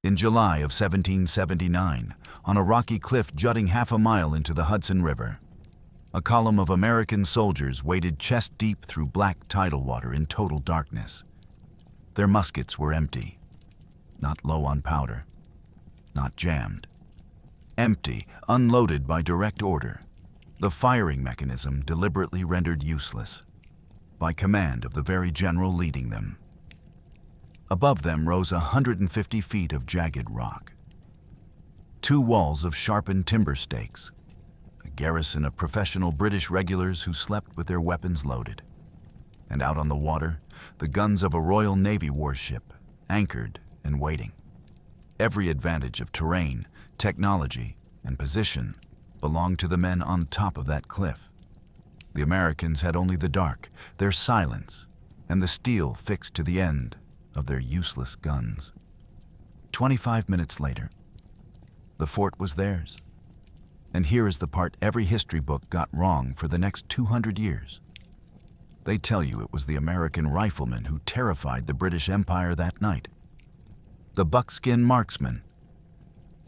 In July of 1779, on a rocky cliff jutting half a mile into the Hudson River, a column of American soldiers waded chest-deep through black tidal water in total darkness. Their muskets were empty, not low on powder, not jammed. Empty, unloaded by direct order, the firing mechanism deliberately rendered useless, by command of the very general leading them. Above them rose 150 feet of jagged rock. 2 walls of sharpened timber stakes, a garrison of professional British regulars who slept with their weapons loaded. And out on the water, the guns of a Royal Navy warship, anchored and waiting. Every advantage of terrain, technology, and position belonged to the men on top of that cliff. The Americans had only the dark, their silence, and the steel fixed to the end of their useless guns. 25 minutes later, the fort was theirs. And here is the part every history book got wrong for the next 200 years. They tell you it was the American riflemen who terrified the British Empire that night. The buckskin marksman,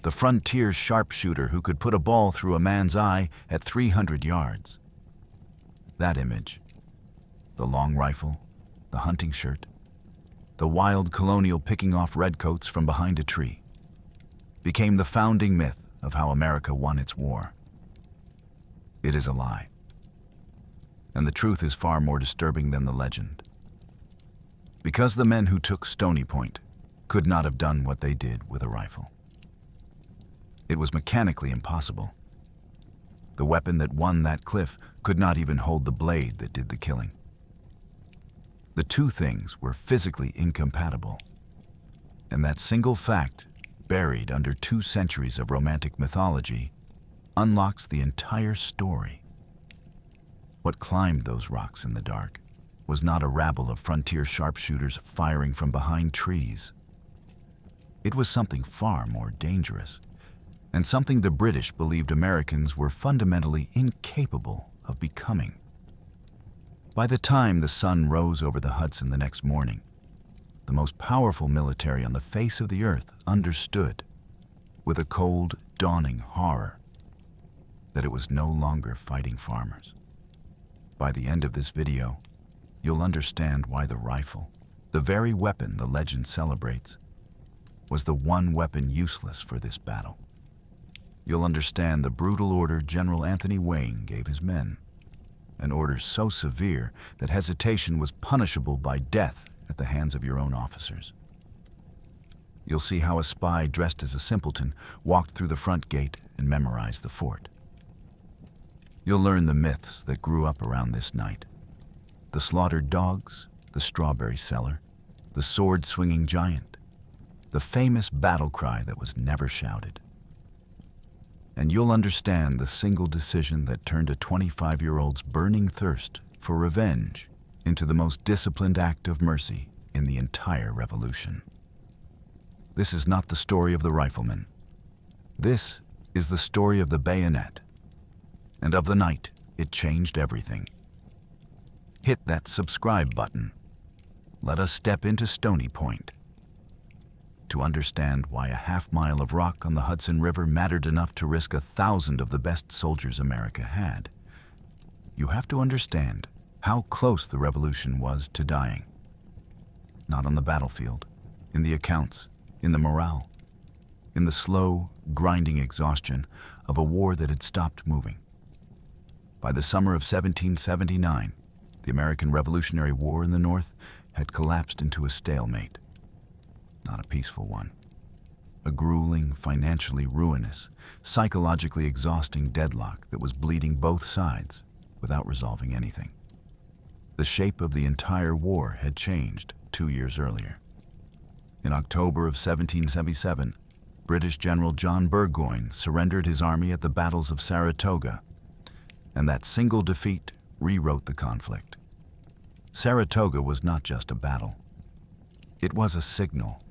the frontier sharpshooter who could put a ball through a man's eye at 300 yards. That image, the long rifle, the hunting shirt, the wild colonial picking off redcoats from behind a tree, became the founding myth of how America won its war. It is a lie. And the truth is far more disturbing than the legend. Because the men who took Stony Point could not have done what they did with a rifle. It was mechanically impossible. The weapon that won that cliff could not even hold the blade that did the killing. The two things were physically incompatible, and that single fact, buried under 2 centuries of romantic mythology, unlocks the entire story. What climbed those rocks in the dark was not a rabble of frontier sharpshooters firing from behind trees. It was something far more dangerous, and something the British believed Americans were fundamentally incapable of becoming. By the time the sun rose over the Hudson the next morning, the most powerful military on the face of the earth understood, with a cold, dawning horror, that it was no longer fighting farmers. By the end of this video, you'll understand why the rifle, the very weapon the legend celebrates, was the one weapon useless for this battle. You'll understand the brutal order General Anthony Wayne gave his men, an order so severe that hesitation was punishable by death at the hands of your own officers. You'll see how a spy dressed as a simpleton walked through the front gate and memorized the fort. You'll learn the myths that grew up around this night. The slaughtered dogs, the strawberry seller, the sword-swinging giant, the famous battle cry that was never shouted. And you'll understand the single decision that turned a 25-year-old's burning thirst for revenge into the most disciplined act of mercy in the entire revolution. This is not the story of the rifleman. This is the story of the bayonet, and of the night it changed everything. Hit that subscribe button. Let us step into Stony Point. To understand why a half-mile of rock on the Hudson River mattered enough to risk 1,000 of the best soldiers America had, you have to understand how close the revolution was to dying. Not on the battlefield, in the accounts, in the morale, in the slow, grinding exhaustion of a war that had stopped moving. By the summer of 1779, the American Revolutionary War in the North had collapsed into a stalemate. Not a peaceful one. A grueling, financially ruinous, psychologically exhausting deadlock that was bleeding both sides without resolving anything. The shape of the entire war had changed 2 years earlier. In October of 1777, British General John Burgoyne surrendered his army at the battles of Saratoga, and that single defeat rewrote the conflict. Saratoga was not just a battle. It was a signal,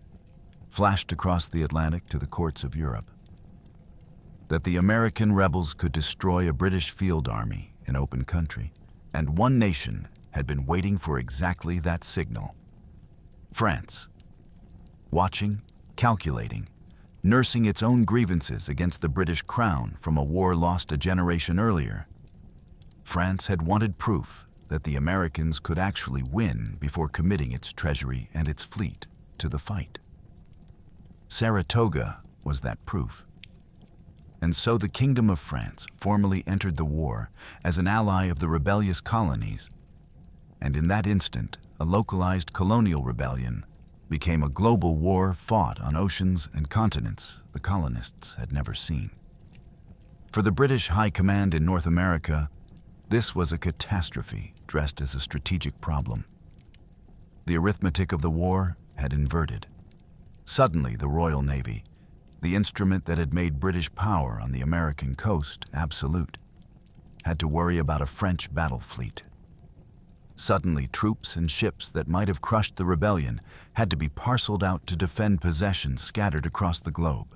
flashed across the Atlantic to the courts of Europe, that the American rebels could destroy a British field army in open country, and one nation had been waiting for exactly that signal: France. Watching, calculating, nursing its own grievances against the British Crown from a war lost a generation earlier. France had wanted proof that the Americans could actually win before committing its treasury and its fleet to the fight. Saratoga was that proof. And so the Kingdom of France formally entered the war as an ally of the rebellious colonies, and in that instant, a localized colonial rebellion became a global war fought on oceans and continents the colonists had never seen. For the British High Command in North America, this was a catastrophe dressed as a strategic problem. The arithmetic of the war had inverted. Suddenly, the Royal Navy, the instrument that had made British power on the American coast absolute, had to worry about a French battle fleet. Suddenly, troops and ships that might have crushed the rebellion had to be parceled out to defend possessions scattered across the globe.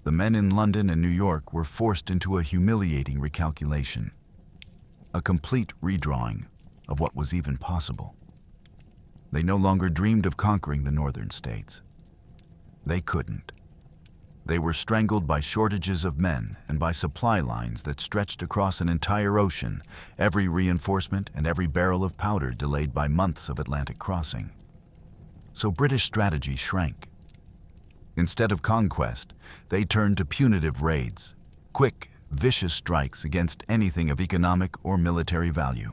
The men in London and New York were forced into a humiliating recalculation, a complete redrawing of what was even possible. They no longer dreamed of conquering the northern states. They couldn't. They were strangled by shortages of men and by supply lines that stretched across an entire ocean, every reinforcement and every barrel of powder delayed by months of Atlantic crossing. So British strategy shrank. Instead of conquest, they turned to punitive raids, quick, vicious strikes against anything of economic or military value.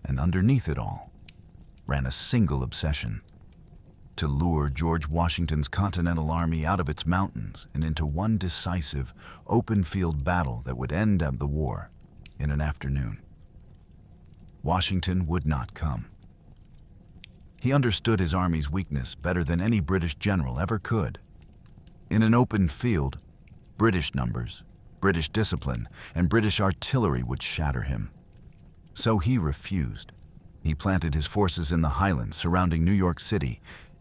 And underneath it all ran a single obsession: to lure George Washington's Continental Army out of its mountains and into one decisive, open-field battle that would end the war in an afternoon. Washington would not come. He understood his army's weakness better than any British general ever could. In an open field, British numbers, British discipline, and British artillery would shatter him. So he refused. He planted his forces in the highlands surrounding New York City,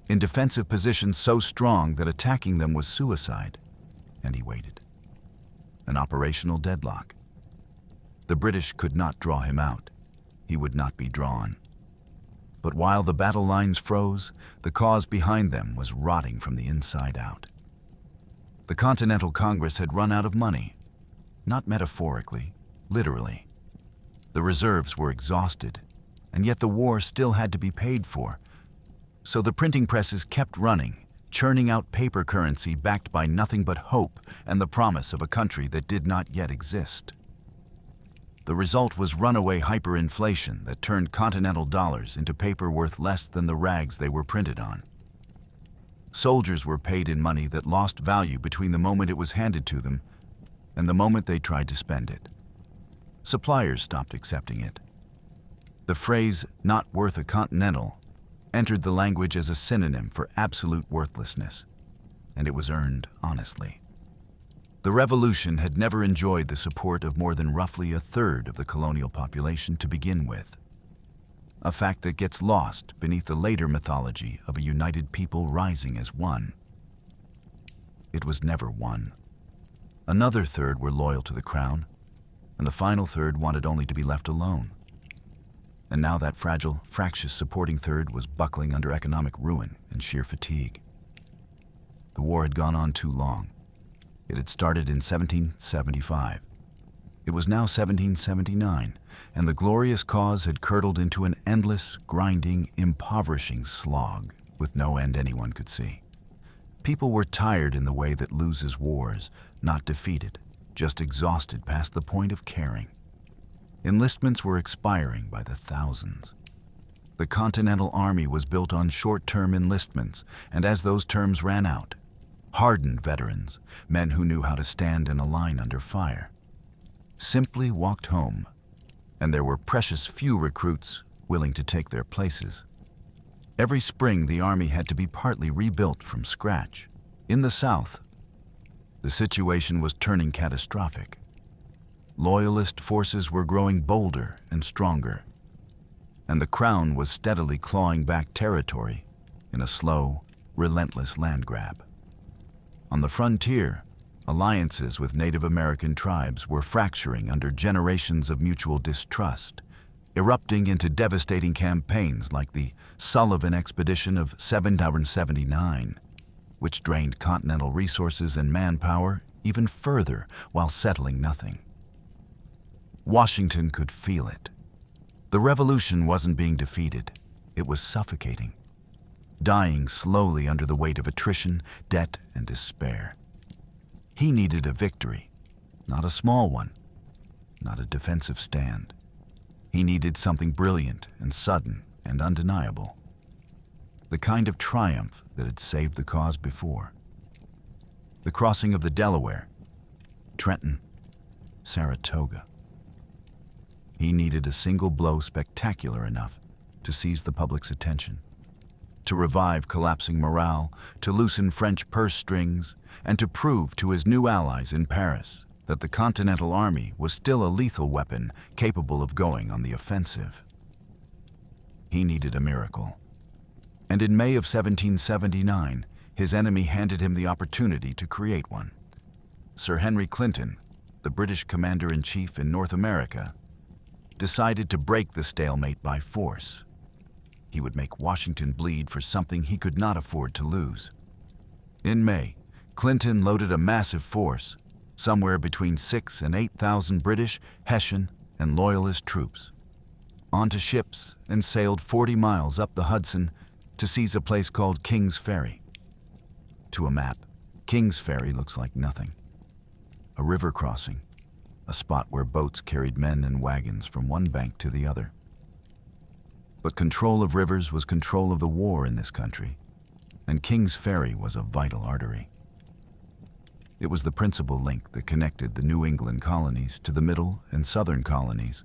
in defensive positions so strong that attacking them was suicide, and he waited. An operational deadlock. The British could not draw him out. He would not be drawn. But while the battle lines froze, the cause behind them was rotting from the inside out. The Continental Congress had run out of money, not metaphorically, literally. The reserves were exhausted, and yet the war still had to be paid for. So the printing presses kept running, churning out paper currency backed by nothing but hope and the promise of a country that did not yet exist. The result was runaway hyperinflation that turned continental dollars into paper worth less than the rags they were printed on. Soldiers were paid in money that lost value between the moment it was handed to them and the moment they tried to spend it. Suppliers stopped accepting it. The phrase, "not worth a continental," entered the language as a synonym for absolute worthlessness, and it was earned honestly. The revolution had never enjoyed the support of more than roughly a third of the colonial population to begin with, a fact that gets lost beneath the later mythology of a united people rising as one. It was never one. Another third were loyal to the crown, and the final third wanted only to be left alone. And now that fragile, fractious supporting third was buckling under economic ruin and sheer fatigue. The war had gone on too long. It had started in 1775. It was now 1779, and the glorious cause had curdled into an endless, grinding, impoverishing slog with no end anyone could see. People were tired in the way that loses wars, not defeated, just exhausted past the point of caring. Enlistments were expiring by the thousands. The Continental Army was built on short-term enlistments, and as those terms ran out, hardened veterans, men who knew how to stand in a line under fire, simply walked home, and there were precious few recruits willing to take their places. Every spring, the Army had to be partly rebuilt from scratch. In the South, the situation was turning catastrophic. Loyalist forces were growing bolder and stronger, and the Crown was steadily clawing back territory in a slow, relentless land grab. On the frontier, alliances with Native American tribes were fracturing under generations of mutual distrust, erupting into devastating campaigns like the Sullivan Expedition of 1779. which drained Continental resources and manpower even further while settling nothing. Washington could feel it. The revolution wasn't being defeated, it was suffocating, dying slowly under the weight of attrition, debt, and despair. He needed a victory, not a small one, not a defensive stand. He needed something brilliant and sudden and undeniable. The kind of triumph that had saved the cause before. The crossing of the Delaware, Trenton, Saratoga. He needed a single blow spectacular enough to seize the public's attention, to revive collapsing morale, to loosen French purse strings, and to prove to his new allies in Paris that the Continental Army was still a lethal weapon capable of going on the offensive. He needed a miracle. And in May of 1779, his enemy handed him the opportunity to create one. Sir Henry Clinton, the British commander-in-chief in North America, decided to break the stalemate by force. He would make Washington bleed for something he could not afford to lose. In May, Clinton loaded a massive force, somewhere between 6,000 and 8,000 British, Hessian, and Loyalist troops, onto ships and sailed 40 miles up the Hudson to seize a place called King's Ferry. To a map, King's Ferry looks like nothing. A river crossing, a spot where boats carried men and wagons from one bank to the other. But control of rivers was control of the war in this country, and King's Ferry was a vital artery. It was the principal link that connected the New England colonies to the middle and southern colonies.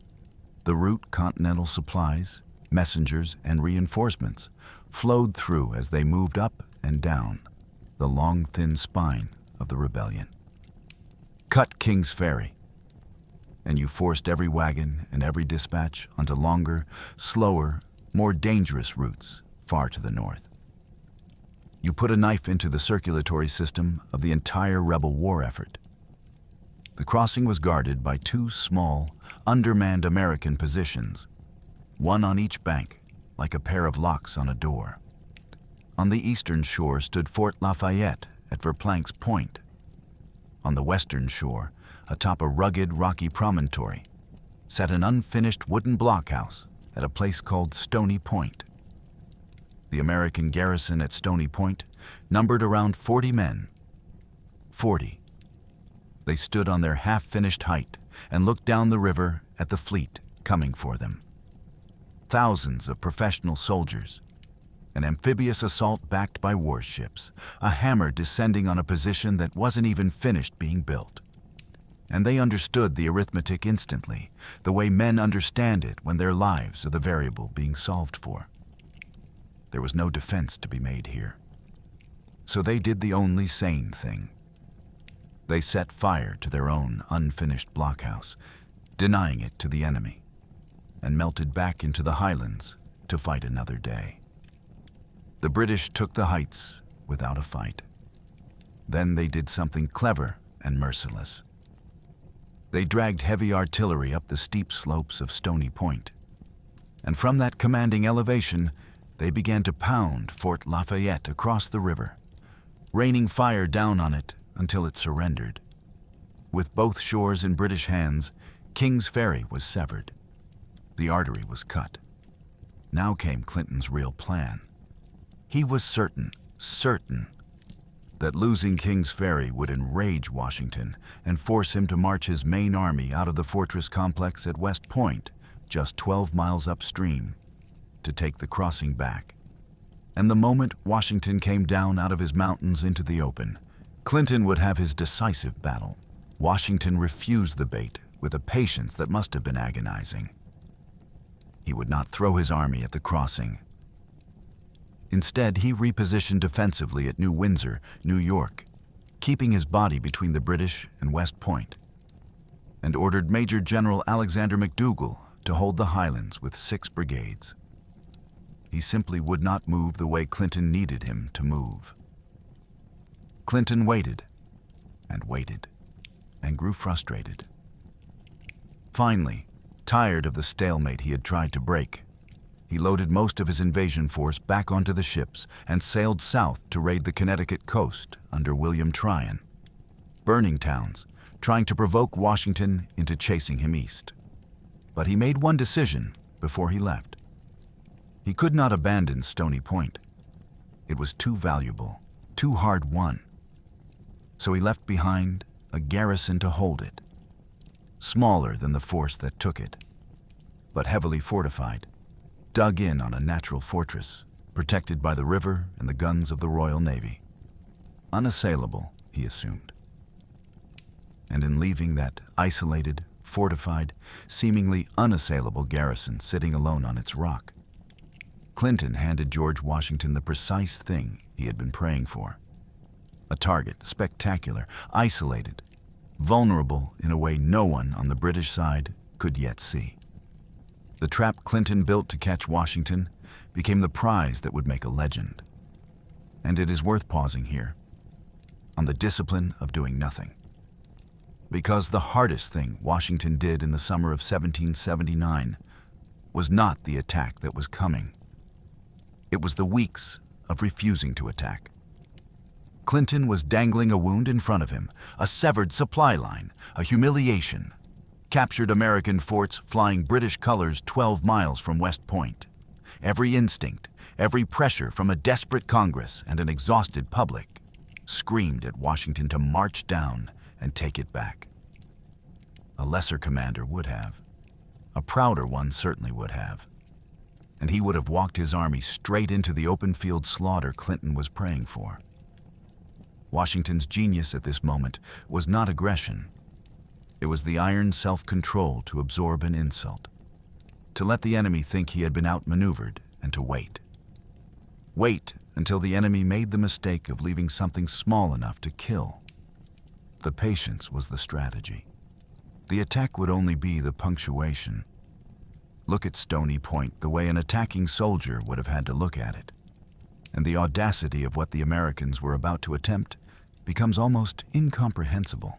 The route Continental supplies, messengers, and reinforcements flowed through as they moved up and down the long, thin spine of the rebellion. Cut King's Ferry, and you forced every wagon and every dispatch onto longer, slower, more dangerous routes far to the north. You put a knife into the circulatory system of the entire rebel war effort. The crossing was guarded by two small, undermanned American positions, one on each bank, like a pair of locks on a door. On the eastern shore stood Fort Lafayette at Verplancks Point. On the western shore, atop a rugged, rocky promontory, sat an unfinished wooden blockhouse at a place called Stony Point. The American garrison at Stony Point numbered around 40 men. 40. They stood on their half-finished height and looked down the river at the fleet coming for them. Thousands of professional soldiers, an amphibious assault backed by warships, a hammer descending on a position that wasn't even finished being built. And they understood the arithmetic instantly, the way men understand it when their lives are the variable being solved for. There was no defense to be made here. So they did the only sane thing. They set fire to their own unfinished blockhouse, denying it to the enemy, and melted back into the highlands to fight another day. The British took the heights without a fight. Then they did something clever and merciless. They dragged heavy artillery up the steep slopes of Stony Point, and from that commanding elevation, they began to pound Fort Lafayette across the river, raining fire down on it until it surrendered. With both shores in British hands, King's Ferry was severed. The artery was cut. Now came Clinton's real plan. He was certain that losing King's Ferry would enrage Washington and force him to march his main army out of the fortress complex at West Point, just 12 miles upstream, to take the crossing back. And the moment Washington came down out of his mountains into the open, Clinton would have his decisive battle. Washington refused the bait with a patience that must have been agonizing. He would not throw his army at the crossing. Instead, he repositioned defensively at New Windsor, New York, keeping his body between the British and West Point, and ordered Major General Alexander McDougall to hold the Highlands with 6 brigades. He simply would not move the way Clinton needed him to move. Clinton waited, and grew frustrated. Finally, tired of the stalemate he had tried to break, He loaded most of his invasion force back onto the ships and sailed south to raid the Connecticut coast under William Tryon, burning towns, trying to provoke Washington into chasing him east. But he made one decision before he left. He could not abandon Stony Point. It was too valuable, too hard won. So he left behind a garrison to hold it, smaller than the force that took it, but heavily fortified, dug in on a natural fortress, protected by the river and the guns of the Royal Navy. Unassailable, he assumed. And in leaving that isolated, fortified, seemingly unassailable garrison sitting alone on its rock, Clinton handed George Washington the precise thing he had been praying for. A target, spectacular, isolated, vulnerable in a way no one on the British side could yet see. The trap Clinton built to catch Washington became the prize that would make a legend. And it is worth pausing here on the discipline of doing nothing. Because the hardest thing Washington did in the summer of 1779 was not the attack that was coming. It was the weeks of refusing to attack. Clinton was dangling a wound in front of him, a severed supply line, a humiliation. Captured American forts flying British colors 12 miles from West Point. Every instinct, every pressure from a desperate Congress and an exhausted public screamed at Washington to march down and take it back. A lesser commander would have. A prouder one certainly would have. And he would have walked his army straight into the open field slaughter Clinton was praying for. Washington's genius at this moment was not aggression. It was the iron self-control to absorb an insult, to let the enemy think he had been outmaneuvered, and to wait. Wait until the enemy made the mistake of leaving something small enough to kill. The patience was the strategy. The attack would only be the punctuation. Look at Stony Point the way an attacking soldier would have had to look at it. And the audacity of what the Americans were about to attempt becomes almost incomprehensible.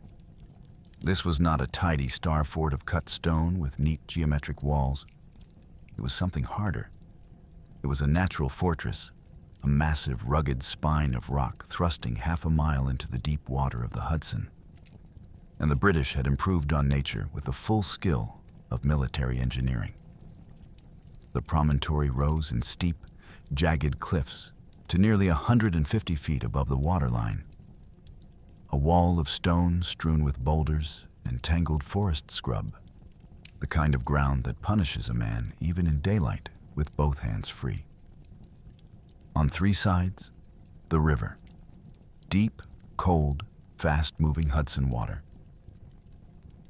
This was not a tidy star fort of cut stone with neat geometric walls. It was something harder. It was a natural fortress, a massive, rugged spine of rock thrusting half a mile into the deep water of the Hudson. And the British had improved on nature with the full skill of military engineering. The promontory rose in steep, jagged cliffs to nearly 150 feet above the waterline. A wall of stone strewn with boulders and tangled forest scrub, the kind of ground that punishes a man even in daylight with both hands free. On three sides, the river, deep, cold, fast-moving Hudson water.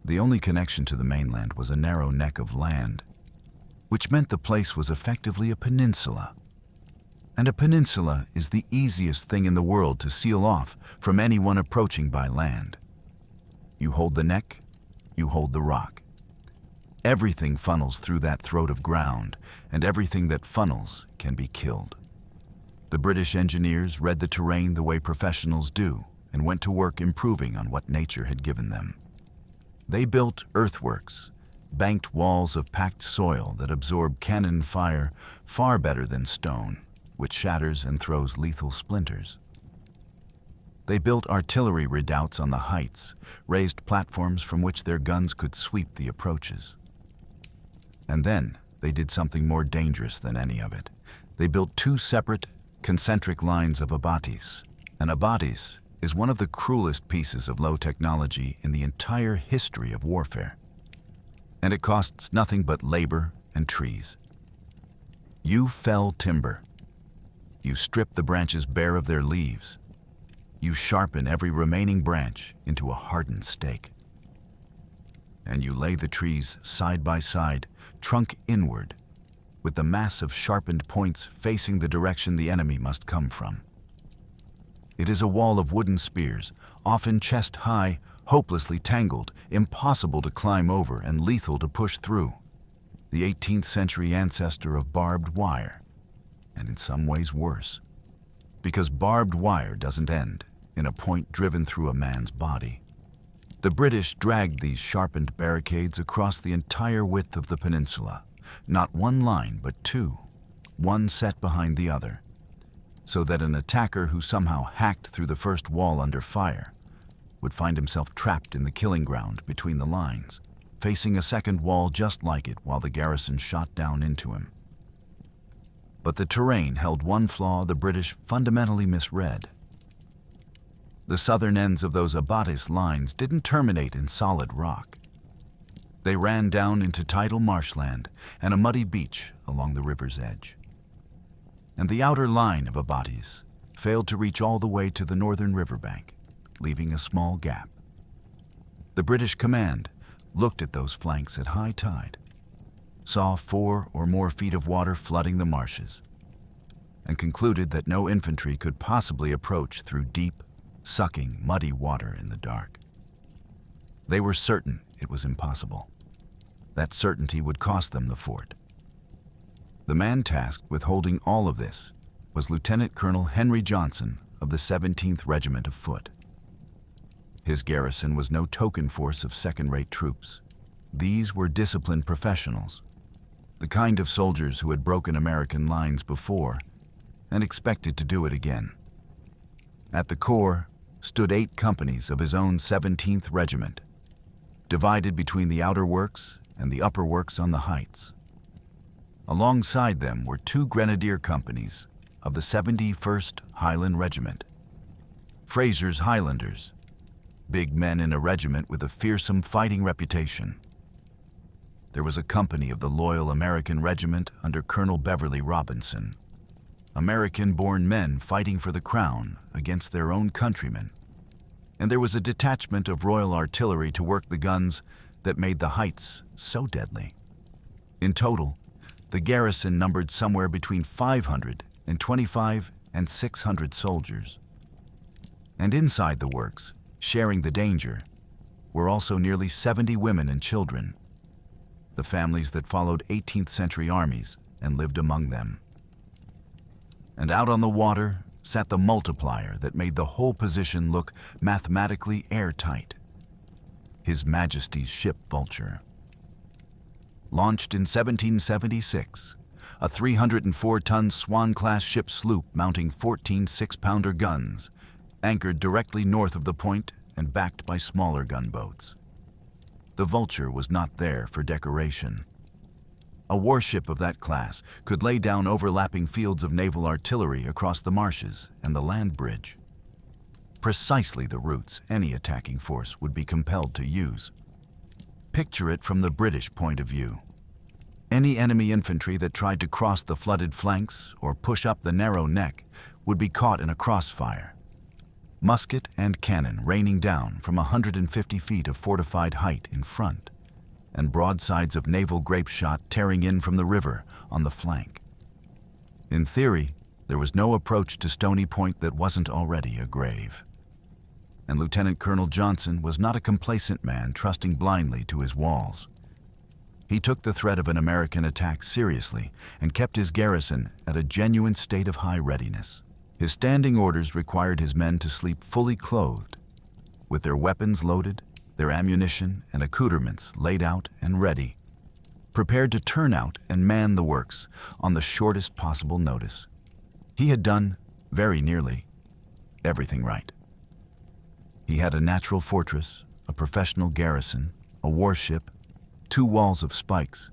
The only connection to the mainland was a narrow neck of land, which meant the place was effectively a peninsula. And a peninsula is the easiest thing in the world to seal off from anyone approaching by land. You hold the neck, you hold the rock. Everything funnels through that throat of ground, and everything that funnels can be killed. The British engineers read the terrain the way professionals do and went to work improving on what nature had given them. They built earthworks, banked walls of packed soil that absorb cannon fire far better than stone, which shatters and throws lethal splinters. They built artillery redoubts on the heights, raised platforms from which their guns could sweep the approaches. And then they did something more dangerous than any of it. They built two separate, concentric lines of abatis. An abatis is one of the cruelest pieces of low technology in the entire history of warfare. And it costs nothing but labor and trees. You fell timber. You strip the branches bare of their leaves. You sharpen every remaining branch into a hardened stake. And you lay the trees side by side, trunk inward, with the mass of sharpened points facing the direction the enemy must come from. It is a wall of wooden spears, often chest high, hopelessly tangled, impossible to climb over and lethal to push through. The 18th century ancestor of barbed wire. And in some ways worse, because barbed wire doesn't end in a point driven through a man's body. The British dragged these sharpened barricades across the entire width of the peninsula, not one line but two, one set behind the other, so that an attacker who somehow hacked through the first wall under fire would find himself trapped in the killing ground between the lines, facing a second wall just like it while the garrison shot down into him. But the terrain held one flaw the British fundamentally misread. The southern ends of those abatis lines didn't terminate in solid rock. They ran down into tidal marshland and a muddy beach along the river's edge. And the outer line of abatis failed to reach all the way to the northern riverbank, leaving a small gap. The British command looked at those flanks at high tide, saw 4 or more feet of water flooding the marshes, and concluded that no infantry could possibly approach through deep, sucking, muddy water in the dark. They were certain it was impossible. That certainty would cost them the fort. The man tasked with holding all of this was Lieutenant Colonel Henry Johnson of the 17th Regiment of Foot. His garrison was no token force of second-rate troops. These were disciplined professionals, the kind of soldiers who had broken American lines before and expected to do it again. At the core stood 8 companies of his own 17th Regiment, divided between the outer works and the upper works on the heights. Alongside them were 2 grenadier companies of the 71st Highland Regiment, Fraser's Highlanders, big men in a regiment with a fearsome fighting reputation. There was a company of the loyal American Regiment under Colonel Beverly Robinson, American-born men fighting for the crown against their own countrymen. And there was a detachment of Royal Artillery to work the guns that made the heights so deadly. In total, the garrison numbered somewhere between 525 and 600 soldiers. And inside the works, sharing the danger, were also nearly 70 women and children, the families that followed 18th century armies and lived among them. And out on the water sat the multiplier that made the whole position look mathematically airtight: His Majesty's ship Vulture. Launched in 1776, a 304-ton Swan-class ship sloop mounting 14 6-pounder guns, anchored directly north of the point and backed by smaller gunboats. The Vulture was not there for decoration. A warship of that class could lay down overlapping fields of naval artillery across the marshes and the land bridge, precisely the routes any attacking force would be compelled to use. Picture it from the British point of view. Any enemy infantry that tried to cross the flooded flanks or push up the narrow neck would be caught in a crossfire. Musket and cannon raining down from 150 feet of fortified height in front, and broadsides of naval grape shot tearing in from the river on the flank. In theory, there was no approach to Stony Point that wasn't already a grave. And Lieutenant Colonel Johnson was not a complacent man trusting blindly to his walls. He took the threat of an American attack seriously and kept his garrison at a genuine state of high readiness. His standing orders required his men to sleep fully clothed, with their weapons loaded, their ammunition and accoutrements laid out and ready, prepared to turn out and man the works on the shortest possible notice. He had done, very nearly, everything right. He had a natural fortress, a professional garrison, a warship, 2 walls of spikes,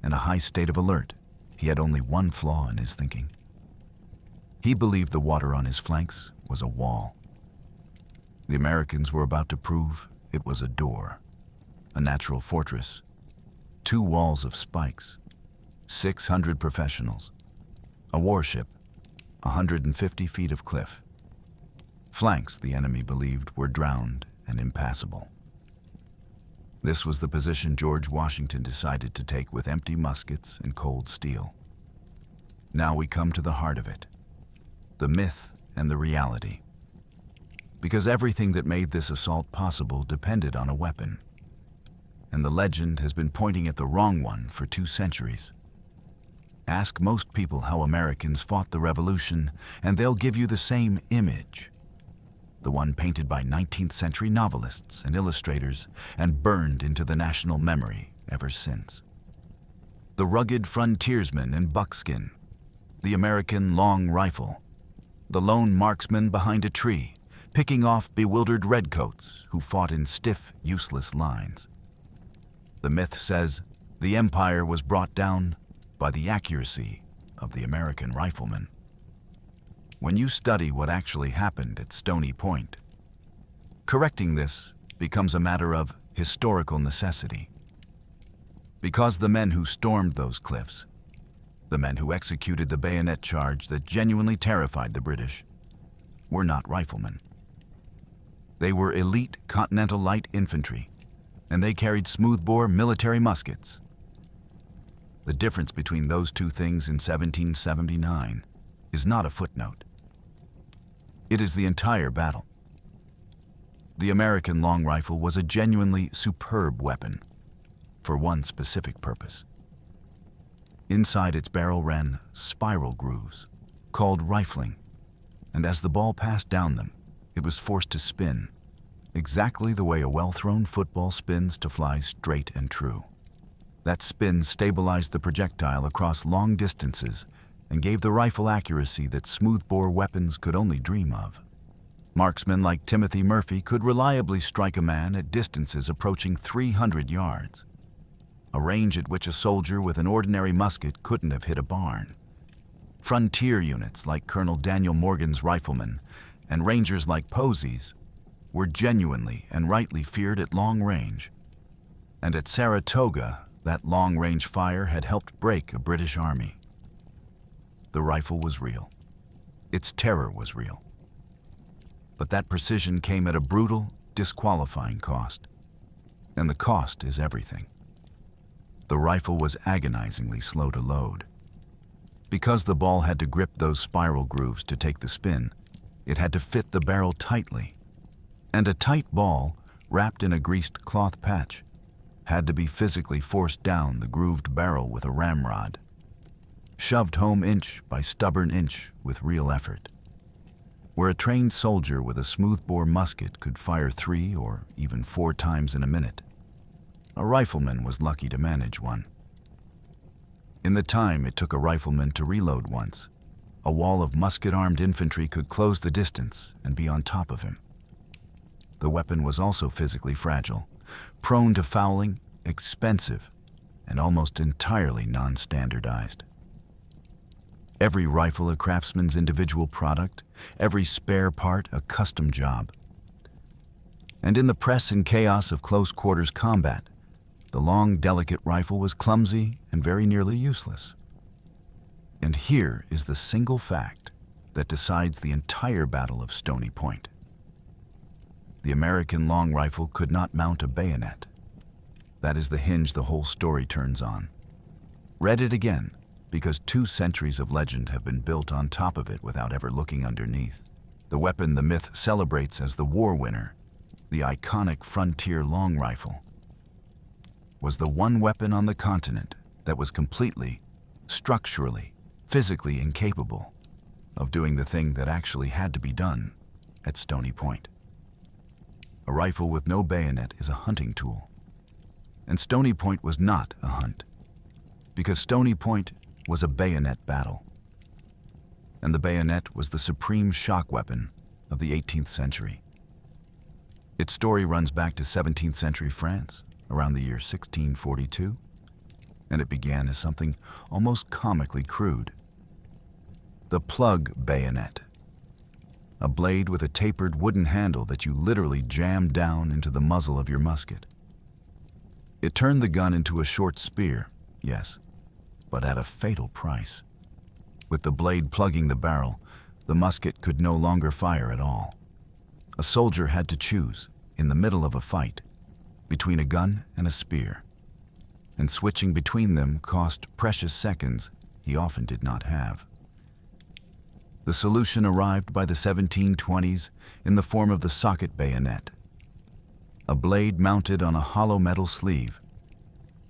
and a high state of alert. He had only one flaw in his thinking. He believed the water on his flanks was a wall. The Americans were about to prove it was a door, a natural fortress, 2 walls of spikes, 600 professionals, a warship, 150 feet of cliff. Flanks, the enemy believed, were drowned and impassable. This was the position George Washington decided to take with empty muskets and cold steel. Now we come to the heart of it, the myth and the reality. Because everything that made this assault possible depended on a weapon. And the legend has been pointing at the wrong one for 2 centuries. Ask most people how Americans fought the Revolution, and they'll give you the same image. The one painted by 19th century novelists and illustrators and burned into the national memory ever since. The rugged frontiersman in buckskin, the American long rifle, the lone marksman behind a tree, picking off bewildered redcoats who fought in stiff, useless lines. The myth says the empire was brought down by the accuracy of the American rifleman. When you study what actually happened at Stony Point, correcting this becomes a matter of historical necessity. Because the men who stormed those cliffs, the men who executed the bayonet charge that genuinely terrified the British, were not riflemen. They were elite Continental Light Infantry, and they carried smoothbore military muskets. The difference between those two things in 1779 is not a footnote. It is the entire battle. The American long rifle was a genuinely superb weapon for one specific purpose. Inside its barrel ran spiral grooves, called rifling, and as the ball passed down them, it was forced to spin, exactly the way a well-thrown football spins to fly straight and true. That spin stabilized the projectile across long distances and gave the rifle accuracy that smoothbore weapons could only dream of. Marksmen like Timothy Murphy could reliably strike a man at distances approaching 300 yards, a range at which a soldier with an ordinary musket couldn't have hit a barn. Frontier units like Colonel Daniel Morgan's riflemen and rangers like Posey's were genuinely and rightly feared at long range. And at Saratoga, that long-range fire had helped break a British army. The rifle was real. Its terror was real. But that precision came at a brutal, disqualifying cost. And the cost is everything. The rifle was agonizingly slow to load. Because the ball had to grip those spiral grooves to take the spin, it had to fit the barrel tightly. And a tight ball, wrapped in a greased cloth patch, had to be physically forced down the grooved barrel with a ramrod, shoved home inch by stubborn inch with real effort. Where a trained soldier with a smoothbore musket could fire 3 or even 4 times in a minute, a rifleman was lucky to manage one. In the time it took a rifleman to reload once, a wall of musket-armed infantry could close the distance and be on top of him. The weapon was also physically fragile, prone to fouling, expensive, and almost entirely non-standardized. Every rifle a craftsman's individual product, every spare part a custom job. And in the press and chaos of close-quarters combat, the long, delicate rifle was clumsy and very nearly useless. And here is the single fact that decides the entire Battle of Stony Point. The American long rifle could not mount a bayonet. That is the hinge the whole story turns on. Read it again, because 2 centuries of legend have been built on top of it without ever looking underneath. The weapon the myth celebrates as the war winner, the iconic frontier long rifle, was the one weapon on the continent that was completely, structurally, physically incapable of doing the thing that actually had to be done at Stony Point. A rifle with no bayonet is a hunting tool. And Stony Point was not a hunt, because Stony Point was a bayonet battle. And the bayonet was the supreme shock weapon of the 18th century. Its story runs back to 17th century France, around the year 1642, and it began as something almost comically crude. The plug bayonet, a blade with a tapered wooden handle that you literally jammed down into the muzzle of your musket. It turned the gun into a short spear, yes, but at a fatal price. With the blade plugging the barrel, the musket could no longer fire at all. A soldier had to choose, in the middle of a fight, between a gun and a spear, and switching between them cost precious seconds he often did not have. The solution arrived by the 1720s in the form of the socket bayonet, a blade mounted on a hollow metal sleeve,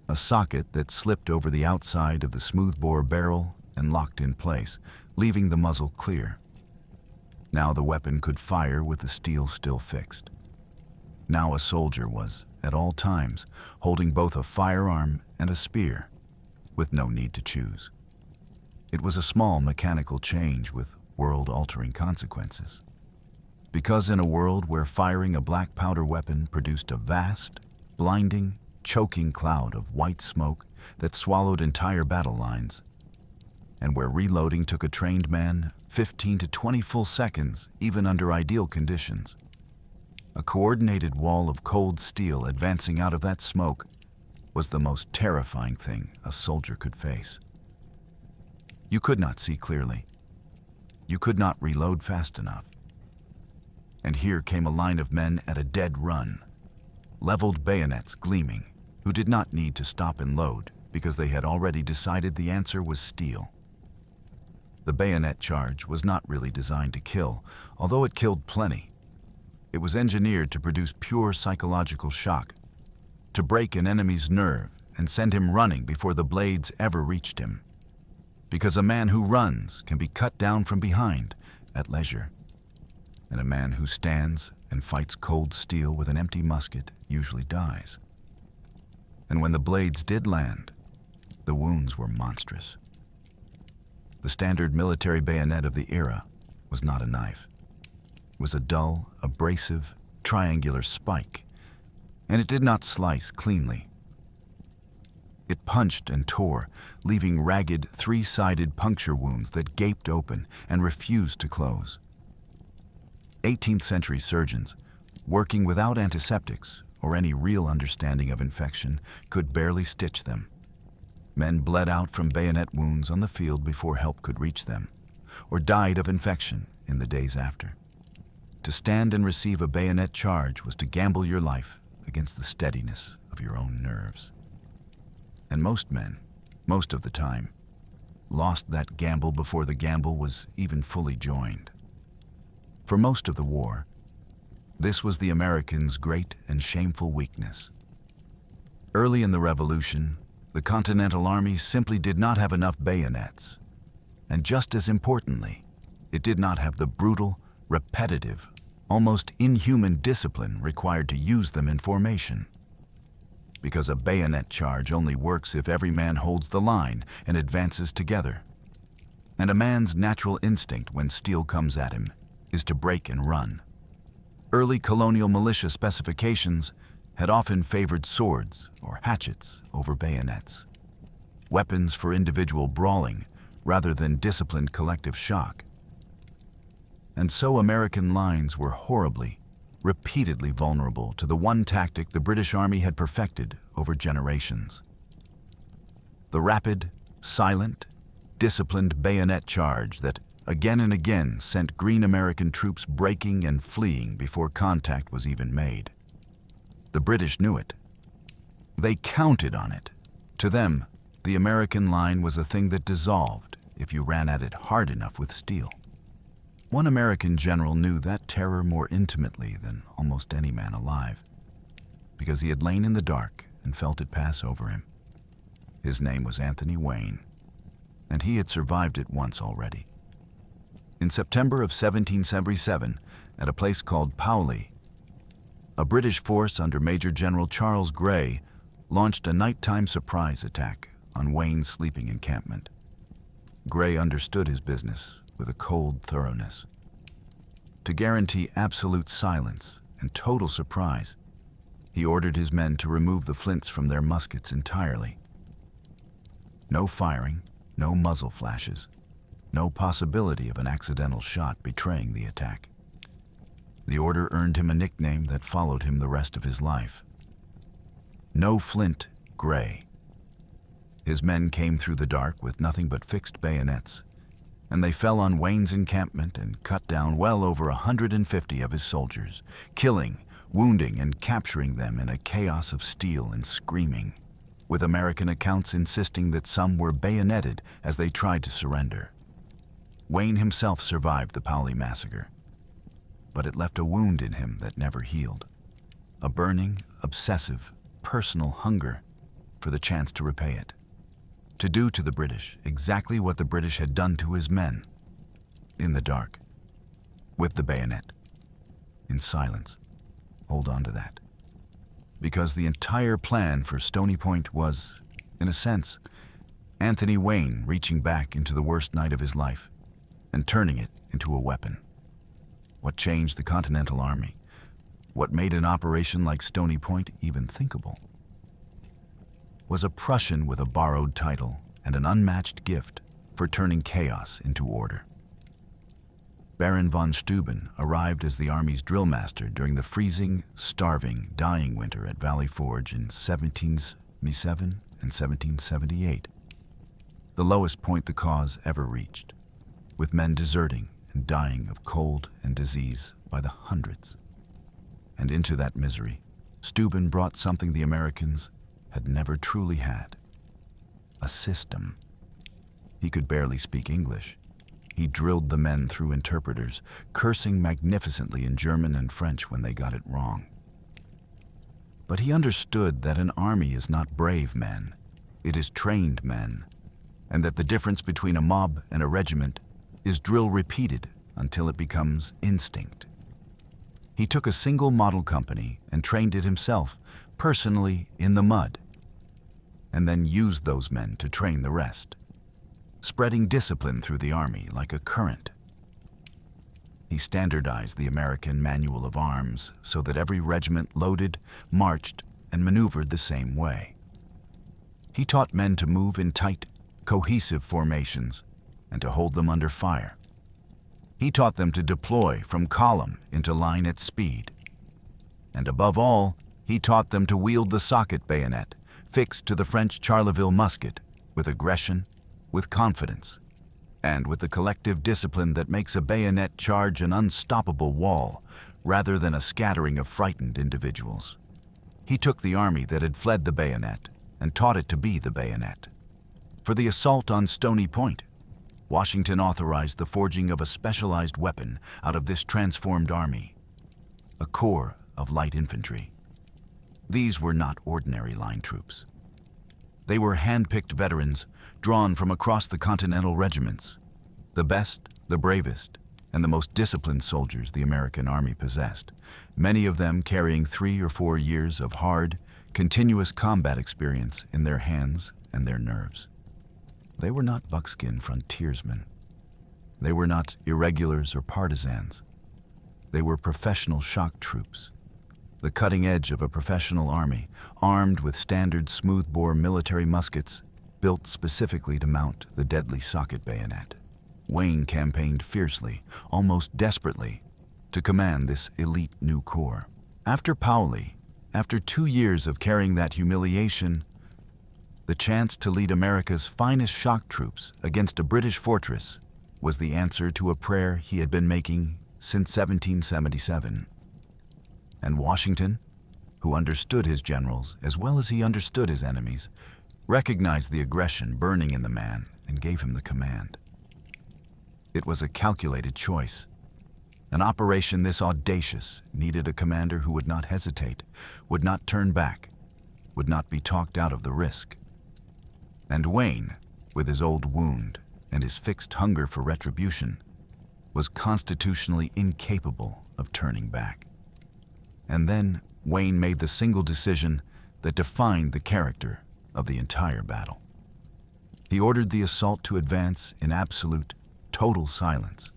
a socket that slipped over the outside of the smoothbore barrel and locked in place, leaving the muzzle clear. Now the weapon could fire with the steel still fixed. Now a soldier was, at all times, holding both a firearm and a spear, with no need to choose. It was a small mechanical change with world-altering consequences. Because in a world where firing a black powder weapon produced a vast, blinding, choking cloud of white smoke that swallowed entire battle lines, and where reloading took a trained man 15 to 20 full seconds, even under ideal conditions, a coordinated wall of cold steel advancing out of that smoke was the most terrifying thing a soldier could face. You could not see clearly. You could not reload fast enough. And here came a line of men at a dead run, leveled bayonets gleaming, who did not need to stop and load because they had already decided the answer was steel. The bayonet charge was not really designed to kill, although it killed plenty. It was engineered to produce pure psychological shock, to break an enemy's nerve and send him running before the blades ever reached him. Because a man who runs can be cut down from behind at leisure, and a man who stands and fights cold steel with an empty musket usually dies. And when the blades did land, the wounds were monstrous. The standard military bayonet of the era was not a knife. It was a dull, abrasive, triangular spike, and it did not slice cleanly. It punched and tore, leaving ragged, three-sided puncture wounds that gaped open and refused to close. 18th century surgeons, working without antiseptics or any real understanding of infection, could barely stitch them. Men bled out from bayonet wounds on the field before help could reach them, or died of infection in the days after. To stand and receive a bayonet charge was to gamble your life against the steadiness of your own nerves. And most men, most of the time, lost that gamble before the gamble was even fully joined. For most of the war, this was the Americans' great and shameful weakness. Early in the Revolution, the Continental Army simply did not have enough bayonets, and just as importantly, it did not have the brutal, repetitive, almost inhuman discipline required to use them in formation. Because a bayonet charge only works if every man holds the line and advances together. And a man's natural instinct when steel comes at him is to break and run. Early colonial militia specifications had often favored swords or hatchets over bayonets, weapons for individual brawling rather than disciplined collective shock. And so American lines were horribly, repeatedly vulnerable to the one tactic the British Army had perfected over generations. The rapid, silent, disciplined bayonet charge that again and again sent green American troops breaking and fleeing before contact was even made. The British knew it. They counted on it. To them, the American line was a thing that dissolved if you ran at it hard enough with steel. One American general knew that terror more intimately than almost any man alive, because he had lain in the dark and felt it pass over him. His name was Anthony Wayne, and he had survived it once already. In September of 1777, at a place called Powley, a British force under Major General Charles Grey launched a nighttime surprise attack on Wayne's sleeping encampment. Grey understood his business with a cold thoroughness. To guarantee absolute silence and total surprise, he ordered his men to remove the flints from their muskets entirely. No firing, no muzzle flashes, no possibility of an accidental shot betraying the attack. The order earned him a nickname that followed him the rest of his life. No Flint, Grey. His men came through the dark with nothing but fixed bayonets, and they fell on Wayne's encampment and cut down well over 150 of his soldiers, killing, wounding, and capturing them in a chaos of steel and screaming, with American accounts insisting that some were bayoneted as they tried to surrender. Wayne himself survived the Powley massacre, but it left a wound in him that never healed, a burning, obsessive, personal hunger for the chance to repay it, to do to the British exactly what the British had done to his men, in the dark, with the bayonet, in silence. Hold on to that. Because the entire plan for Stony Point was, in a sense, Anthony Wayne reaching back into the worst night of his life and turning it into a weapon. What changed the Continental Army? What made an operation like Stony Point even thinkable? Was a Prussian with a borrowed title and an unmatched gift for turning chaos into order. Baron von Steuben arrived as the Army's drill master during the freezing, starving, dying winter at Valley Forge in 1777 and 1778, the lowest point the cause ever reached, with men deserting and dying of cold and disease by the hundreds. And into that misery, Steuben brought something the Americans had never truly had: a system. He could barely speak English. He drilled the men through interpreters, cursing magnificently in German and French when they got it wrong. But he understood that an army is not brave men, it is trained men, and that the difference between a mob and a regiment is drill repeated until it becomes instinct. He took a single model company and trained it himself, personally in the mud, and then used those men to train the rest, spreading discipline through the army like a current. He standardized the American manual of arms so that every regiment loaded, marched, and maneuvered the same way. He taught men to move in tight, cohesive formations and to hold them under fire. He taught them to deploy from column into line at speed. And above all, he taught them to wield the socket bayonet, fixed to the French Charleville musket, with aggression, with confidence, and with the collective discipline that makes a bayonet charge an unstoppable wall rather than a scattering of frightened individuals. He took the army that had fled the bayonet and taught it to be the bayonet. For the assault on Stony Point, Washington authorized the forging of a specialized weapon out of this transformed army, a corps of light infantry. These were not ordinary line troops. They were hand-picked veterans drawn from across the Continental regiments, the best, the bravest, and the most disciplined soldiers the American Army possessed, many of them carrying 3 or 4 years of hard, continuous combat experience in their hands and their nerves. They were not buckskin frontiersmen. They were not irregulars or partisans. They were professional shock troops, the cutting edge of a professional army, armed with standard smoothbore military muskets built specifically to mount the deadly socket bayonet. Wayne campaigned fiercely, almost desperately, to command this elite new corps. After Paoli, after 2 years of carrying that humiliation, the chance to lead America's finest shock troops against a British fortress was the answer to a prayer he had been making since 1777. And Washington, who understood his generals as well as he understood his enemies, recognized the aggression burning in the man and gave him the command. It was a calculated choice. An operation this audacious needed a commander who would not hesitate, would not turn back, would not be talked out of the risk. And Wayne, with his old wound and his fixed hunger for retribution, was constitutionally incapable of turning back. And then Wayne made the single decision that defined the character of the entire battle. He ordered the assault to advance in absolute, total silence,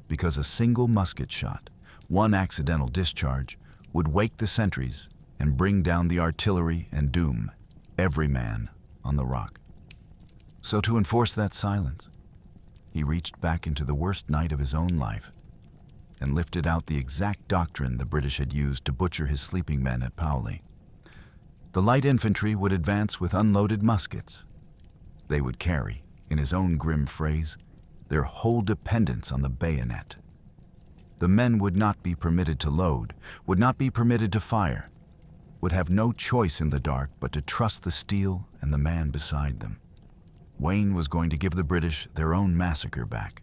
because a single musket shot, one accidental discharge, would wake the sentries and bring down the artillery and doom every man on the rock. So to enforce that silence, he reached back into the worst night of his own life and lifted out the exact doctrine the British had used to butcher his sleeping men at Paoli. The light infantry would advance with unloaded muskets. They would carry, in his own grim phrase, their whole dependence on the bayonet. The men would not be permitted to load, would not be permitted to fire, would have no choice in the dark but to trust the steel and the man beside them. Wayne was going to give the British their own massacre back.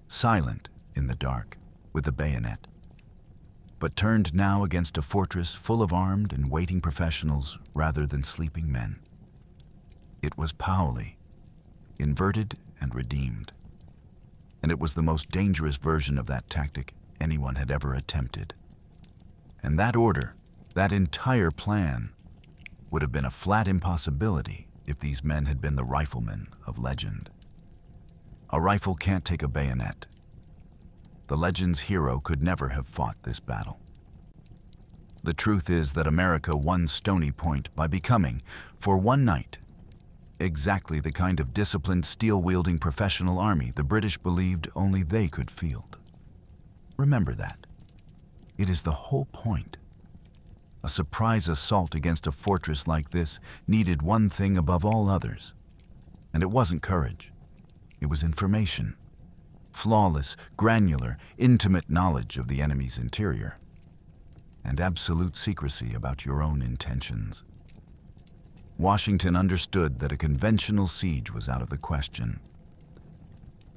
Silent in the dark, with the bayonet, but turned now against a fortress full of armed and waiting professionals rather than sleeping men. It was Paoli, inverted and redeemed. And it was the most dangerous version of that tactic anyone had ever attempted. And that order, that entire plan, would have been a flat impossibility if these men had been the riflemen of legend. A rifle can't take a bayonet. The legend's hero could never have fought this battle. The truth is that America won Stony Point by becoming, for one night, exactly the kind of disciplined, steel-wielding professional army the British believed only they could field. Remember that. It is the whole point. A surprise assault against a fortress like this needed one thing above all others. And it wasn't courage. It was information. Flawless, granular, intimate knowledge of the enemy's interior. And absolute secrecy about your own intentions. Washington understood that a conventional siege was out of the question.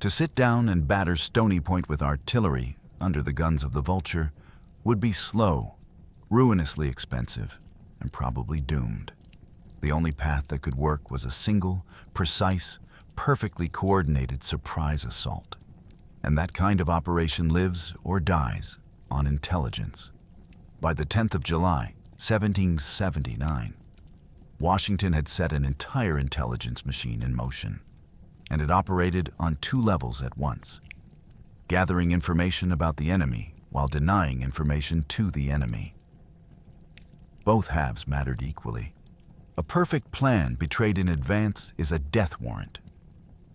To sit down and batter Stony Point with artillery under the guns of the Vulture would be slow, ruinously expensive, and probably doomed. The only path that could work was a single, precise, perfectly coordinated surprise assault. And that kind of operation lives or dies on intelligence. By the 10th of July, 1779, Washington had set an entire intelligence machine in motion, and it operated on two levels at once, gathering information about the enemy while denying information to the enemy. Both halves mattered equally. A perfect plan betrayed in advance is a death warrant.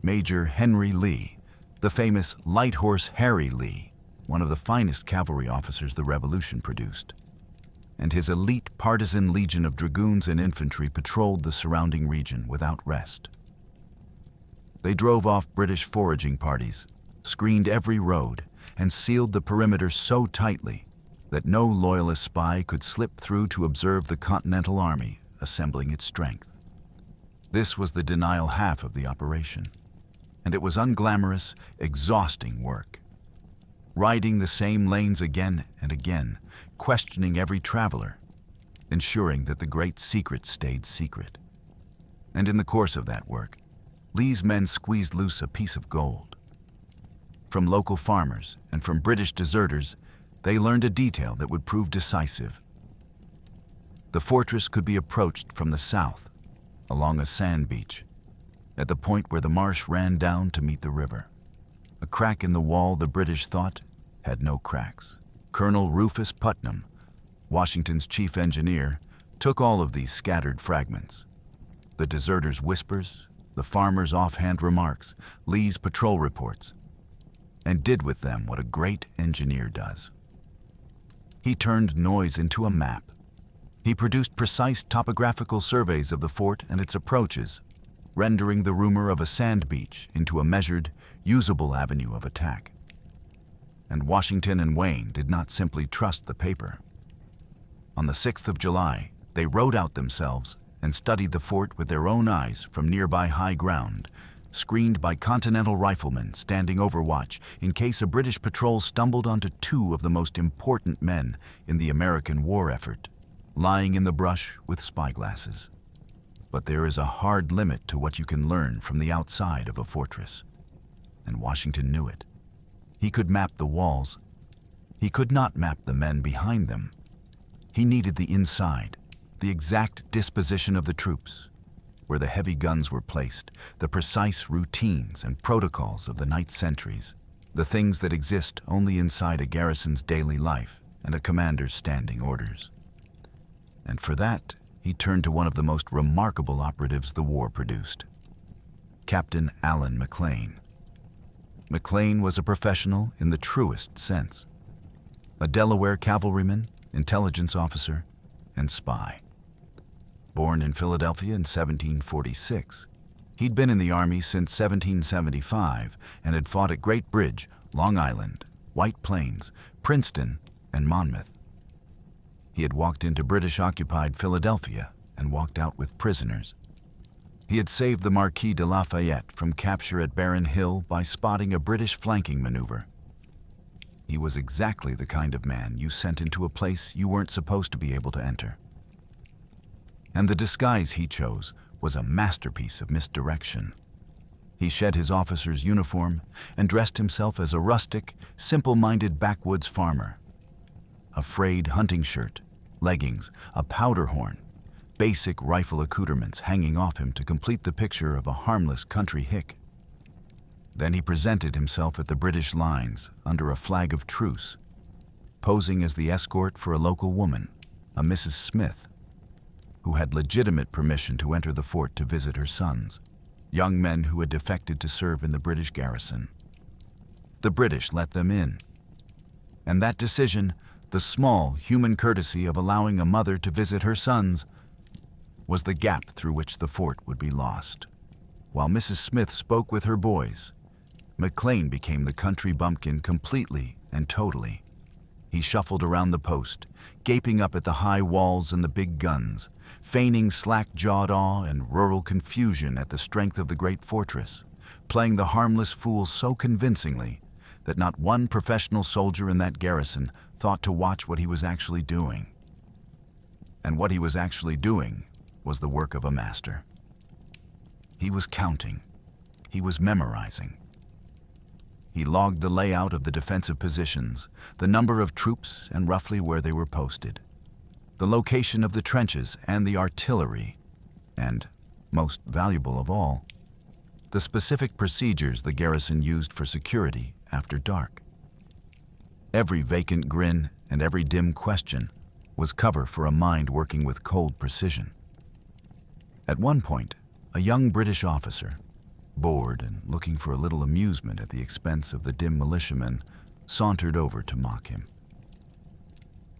Major Henry Lee, the famous Light Horse Harry Lee, one of the finest cavalry officers the Revolution produced, and his elite partisan legion of dragoons and infantry patrolled the surrounding region without rest. They drove off British foraging parties, screened every road, and sealed the perimeter so tightly that no loyalist spy could slip through to observe the Continental Army assembling its strength. This was the denial half of the operation, and it was unglamorous, exhausting work. Riding the same lanes again and again, questioning every traveler, ensuring that the great secret stayed secret. And in the course of that work, Lee's men squeezed loose a piece of gold. From local farmers and from British deserters, they learned a detail that would prove decisive. The fortress could be approached from the south, along a sand beach, at the point where the marsh ran down to meet the river. A crack in the wall the British thought had no cracks. Colonel Rufus Putnam, Washington's chief engineer, took all of these scattered fragments. The deserters' whispers, the farmers' offhand remarks, Lee's patrol reports, and did with them what a great engineer does. He turned noise into a map. He produced precise topographical surveys of the fort and its approaches, rendering the rumor of a sand beach into a measured, usable avenue of attack. And Washington and Wayne did not simply trust the paper. On the 6th of July, they rode out themselves and studied the fort with their own eyes from nearby high ground, screened by Continental riflemen standing overwatch in case a British patrol stumbled onto two of the most important men in the American war effort, lying in the brush with spyglasses. But there is a hard limit to what you can learn from the outside of a fortress, and Washington knew it. He could map the walls. He could not map the men behind them. He needed the inside, the exact disposition of the troops, where the heavy guns were placed, the precise routines and protocols of the night sentries, the things that exist only inside a garrison's daily life and a commander's standing orders. And for that, he turned to one of the most remarkable operatives the war produced, Captain Allen McLean. McLean was a professional in the truest sense, a Delaware cavalryman, intelligence officer, and spy. Born in Philadelphia in 1746, he'd been in the Army since 1775 and had fought at Great Bridge, Long Island, White Plains, Princeton, and Monmouth. He had walked into British-occupied Philadelphia and walked out with prisoners. He had saved the Marquis de Lafayette from capture at Barren Hill by spotting a British flanking maneuver. He was exactly the kind of man you sent into a place you weren't supposed to be able to enter. And the disguise he chose was a masterpiece of misdirection. He shed his officer's uniform and dressed himself as a rustic, simple-minded backwoods farmer. A frayed hunting shirt, leggings, a powder horn, basic rifle accoutrements hanging off him to complete the picture of a harmless country hick. Then he presented himself at the British lines under a flag of truce, posing as the escort for a local woman, a Mrs. Smith, who had legitimate permission to enter the fort to visit her sons, young men who had defected to serve in the British garrison. The British let them in. And that decision, the small human courtesy of allowing a mother to visit her sons, was the gap through which the fort would be lost. While Mrs. Smith spoke with her boys, McLean became the country bumpkin completely and totally. He shuffled around the post, gaping up at the high walls and the big guns, feigning slack-jawed awe and rural confusion at the strength of the great fortress, playing the harmless fool so convincingly that not one professional soldier in that garrison thought to watch what he was actually doing. And what he was actually doing was the work of a master. He was counting. He was memorizing. He logged the layout of the defensive positions, the number of troops and roughly where they were posted, the location of the trenches and the artillery, and, most valuable of all, the specific procedures the garrison used for security after dark. Every vacant grin and every dim question was cover for a mind working with cold precision. At one point, a young British officer, bored and looking for a little amusement at the expense of the dim militiamen, sauntered over to mock him.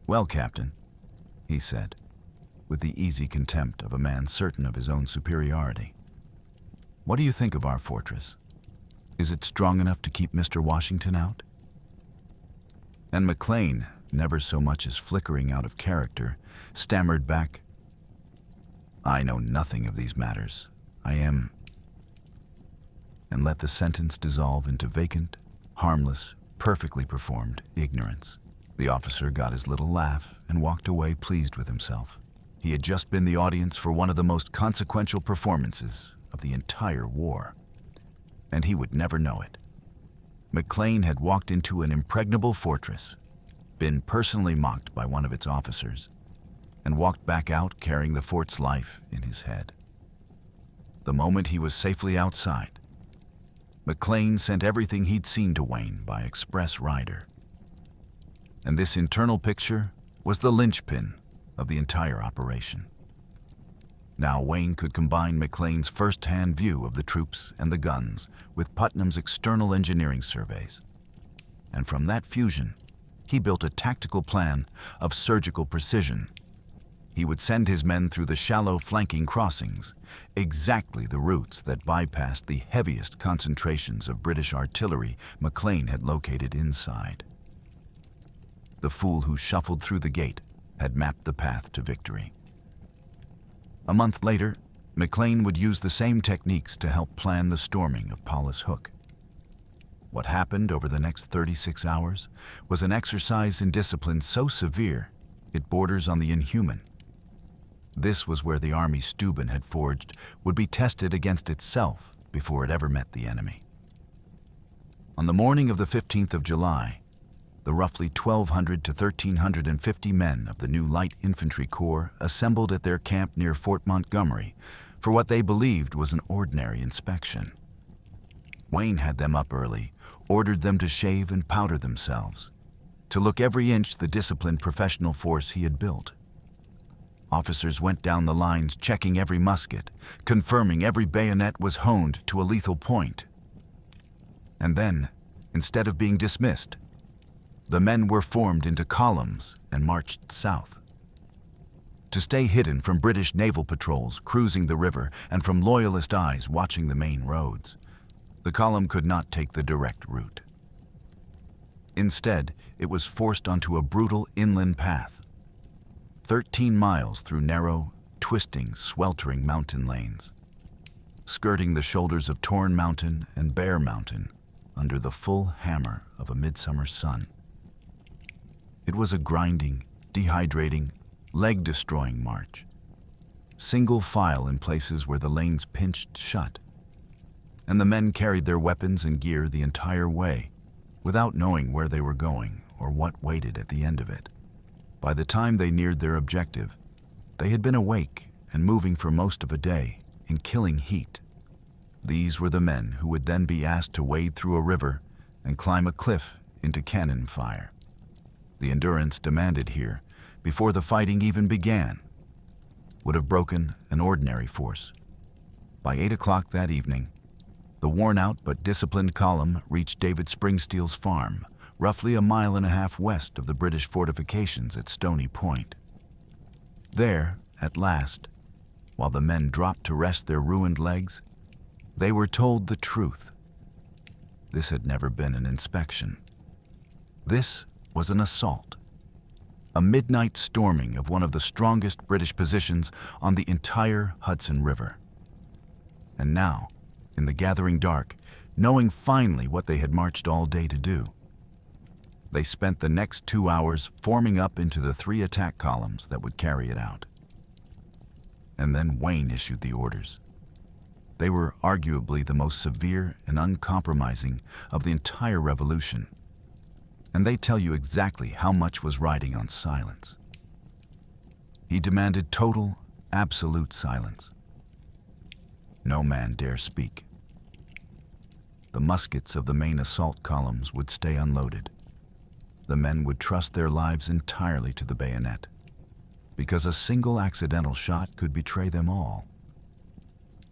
"Well, Captain," he said, with the easy contempt of a man certain of his own superiority, "what do you think of our fortress? Is it strong enough to keep Mr. Washington out?" And McLean, never so much as flickering out of character, stammered back, "I know nothing of these matters. I am..." and let the sentence dissolve into vacant, harmless, perfectly performed ignorance. The officer got his little laugh and walked away pleased with himself. He had just been the audience for one of the most consequential performances of the entire war, and he would never know it. McLean had walked into an impregnable fortress, been personally mocked by one of its officers, and walked back out carrying the fort's life in his head. The moment he was safely outside, McLean sent everything he'd seen to Wayne by express rider. And this internal picture was the linchpin of the entire operation. Now Wayne could combine McLean's first-hand view of the troops and the guns with Putnam's external engineering surveys. And from that fusion, he built a tactical plan of surgical precision. He would send his men through the shallow flanking crossings, exactly the routes that bypassed the heaviest concentrations of British artillery McLean had located inside. The fool who shuffled through the gate had mapped the path to victory. A month later, McLean would use the same techniques to help plan the storming of Paulus Hook. What happened over the next 36 hours was an exercise in discipline so severe it borders on the inhuman. This was where the army Steuben had forged would be tested against itself before it ever met the enemy. On the morning of the 15th of July, the roughly 1,200 to 1,350 men of the new Light Infantry Corps assembled at their camp near Fort Montgomery for what they believed was an ordinary inspection. Wayne had them up early, ordered them to shave and powder themselves, to look every inch the disciplined professional force he had built. Officers went down the lines checking every musket, confirming every bayonet was honed to a lethal point. And then, instead of being dismissed, the men were formed into columns and marched south. To stay hidden from British naval patrols cruising the river and from loyalist eyes watching the main roads, the column could not take the direct route. Instead, it was forced onto a brutal inland path, 13 miles through narrow, twisting, sweltering mountain lanes, skirting the shoulders of Torn Mountain and Bear Mountain under the full hammer of a midsummer sun. It was a grinding, dehydrating, leg-destroying march, single file in places where the lanes pinched shut, and the men carried their weapons and gear the entire way without knowing where they were going or what waited at the end of it. By the time they neared their objective, they had been awake and moving for most of a day in killing heat. These were the men who would then be asked to wade through a river and climb a cliff into cannon fire. The endurance demanded here, before the fighting even began, would have broken an ordinary force. By 8 o'clock that evening, the worn-out but disciplined column reached David Springsteel's farm, roughly 1.5 miles west of the British fortifications at Stony Point. There, at last, while the men dropped to rest their ruined legs, they were told the truth. This had never been an inspection. This was an assault. A midnight storming of one of the strongest British positions on the entire Hudson River. And now, in the gathering dark, knowing finally what they had marched all day to do, they spent the next 2 hours forming up into the 3 attack columns that would carry it out. And then Wayne issued the orders. They were arguably the most severe and uncompromising of the entire revolution. And they tell you exactly how much was riding on silence. He demanded total, absolute silence. No man dare speak. The muskets of the main assault columns would stay unloaded. The men would trust their lives entirely to the bayonet, because a single accidental shot could betray them all.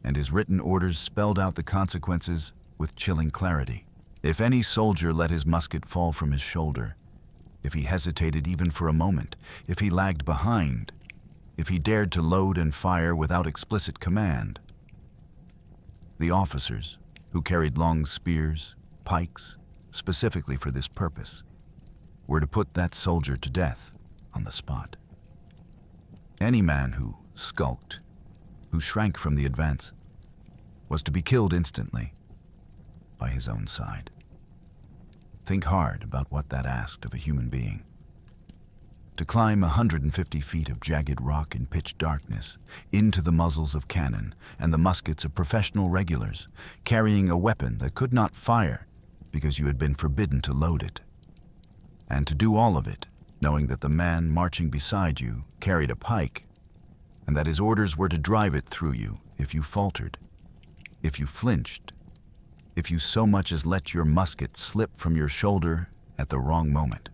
And his written orders spelled out the consequences with chilling clarity. If any soldier let his musket fall from his shoulder, if he hesitated even for a moment, if he lagged behind, if he dared to load and fire without explicit command, the officers, who carried long spears, pikes, specifically for this purpose, were to put that soldier to death on the spot. Any man who skulked, who shrank from the advance, was to be killed instantly by his own side. Think hard about what that asked of a human being. To climb 150 feet of jagged rock in pitch darkness into the muzzles of cannon and the muskets of professional regulars, carrying a weapon that could not fire because you had been forbidden to load it. And to do all of it, knowing that the man marching beside you carried a pike, and that his orders were to drive it through you if you faltered, if you flinched, if you so much as let your musket slip from your shoulder at the wrong moment.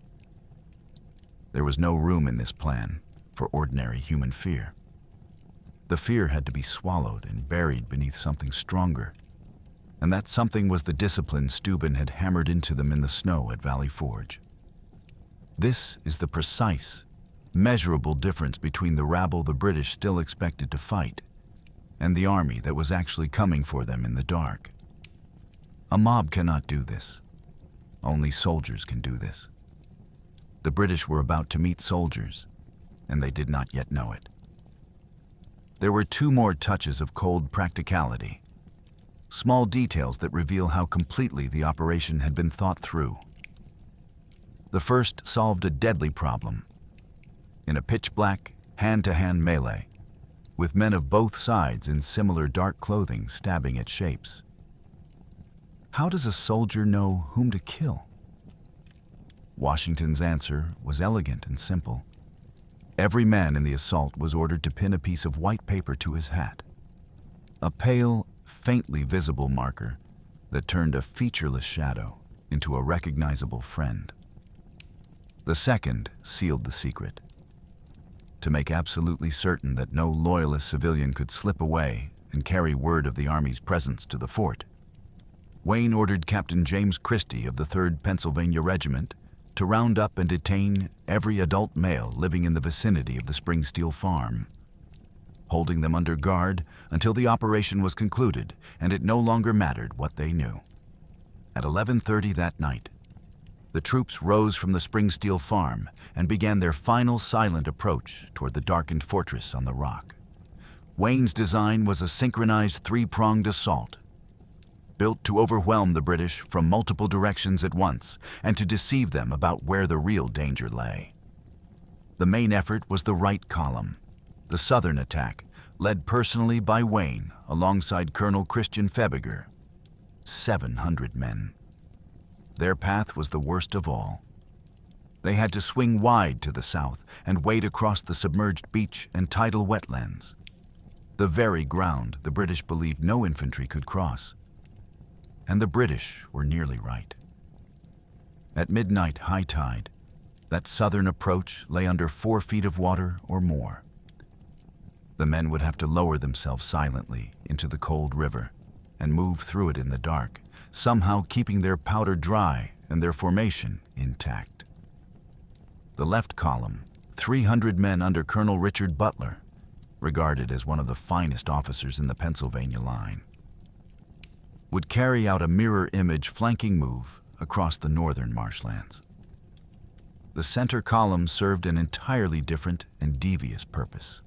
There was no room in this plan for ordinary human fear. The fear had to be swallowed and buried beneath something stronger, and that something was the discipline Steuben had hammered into them in the snow at Valley Forge. This is the precise, measurable difference between the rabble the British still expected to fight and the army that was actually coming for them in the dark. A mob cannot do this. Only soldiers can do this. The British were about to meet soldiers, and they did not yet know it. There were 2 more touches of cold practicality, small details that reveal how completely the operation had been thought through. The first solved a deadly problem. In a pitch-black, hand-to-hand melee, with men of both sides in similar dark clothing stabbing at shapes. How does a soldier know whom to kill? Washington's answer was elegant and simple. Every man in the assault was ordered to pin a piece of white paper to his hat, a pale, faintly visible marker that turned a featureless shadow into a recognizable friend. The second sealed the secret. To make absolutely certain that no loyalist civilian could slip away and carry word of the Army's presence to the fort, Wayne ordered Captain James Christie of the 3rd Pennsylvania Regiment to round up and detain every adult male living in the vicinity of the Springsteel farm, holding them under guard until the operation was concluded and it no longer mattered what they knew. At 11:30 that night, the troops rose from the Springsteel farm and began their final silent approach toward the darkened fortress on the rock. Wayne's design was a synchronized 3-pronged assault, built to overwhelm the British from multiple directions at once and to deceive them about where the real danger lay. The main effort was the right column, the southern attack, led personally by Wayne alongside Colonel Christian Febiger. 700 men. Their path was the worst of all. They had to swing wide to the south and wade across the submerged beach and tidal wetlands. the very ground the British believed no infantry could cross. And the British were nearly right. At midnight high tide, that southern approach lay under 4 feet of water or more. The men would have to lower themselves silently into the cold river and move through it in the dark, somehow keeping their powder dry and their formation intact. The left column, 300 men under Colonel Richard Butler, regarded as one of the finest officers in the Pennsylvania line, would carry out a mirror image flanking move across the northern marshlands. The center column served an entirely different and devious purpose,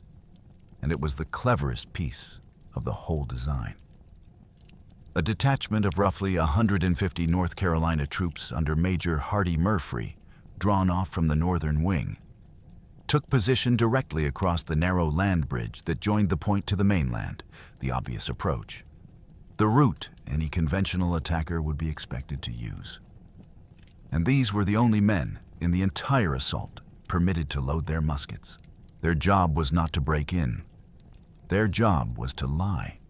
and it was the cleverest piece of the whole design. A detachment of roughly 150 North Carolina troops under Major Hardy Murphy, drawn off from the northern wing, took position directly across the narrow land bridge that joined the point to the mainland, the obvious approach, the route any conventional attacker would be expected to use. And these were the only men in the entire assault permitted to load their muskets. Their job was not to break in. Their job was to lie.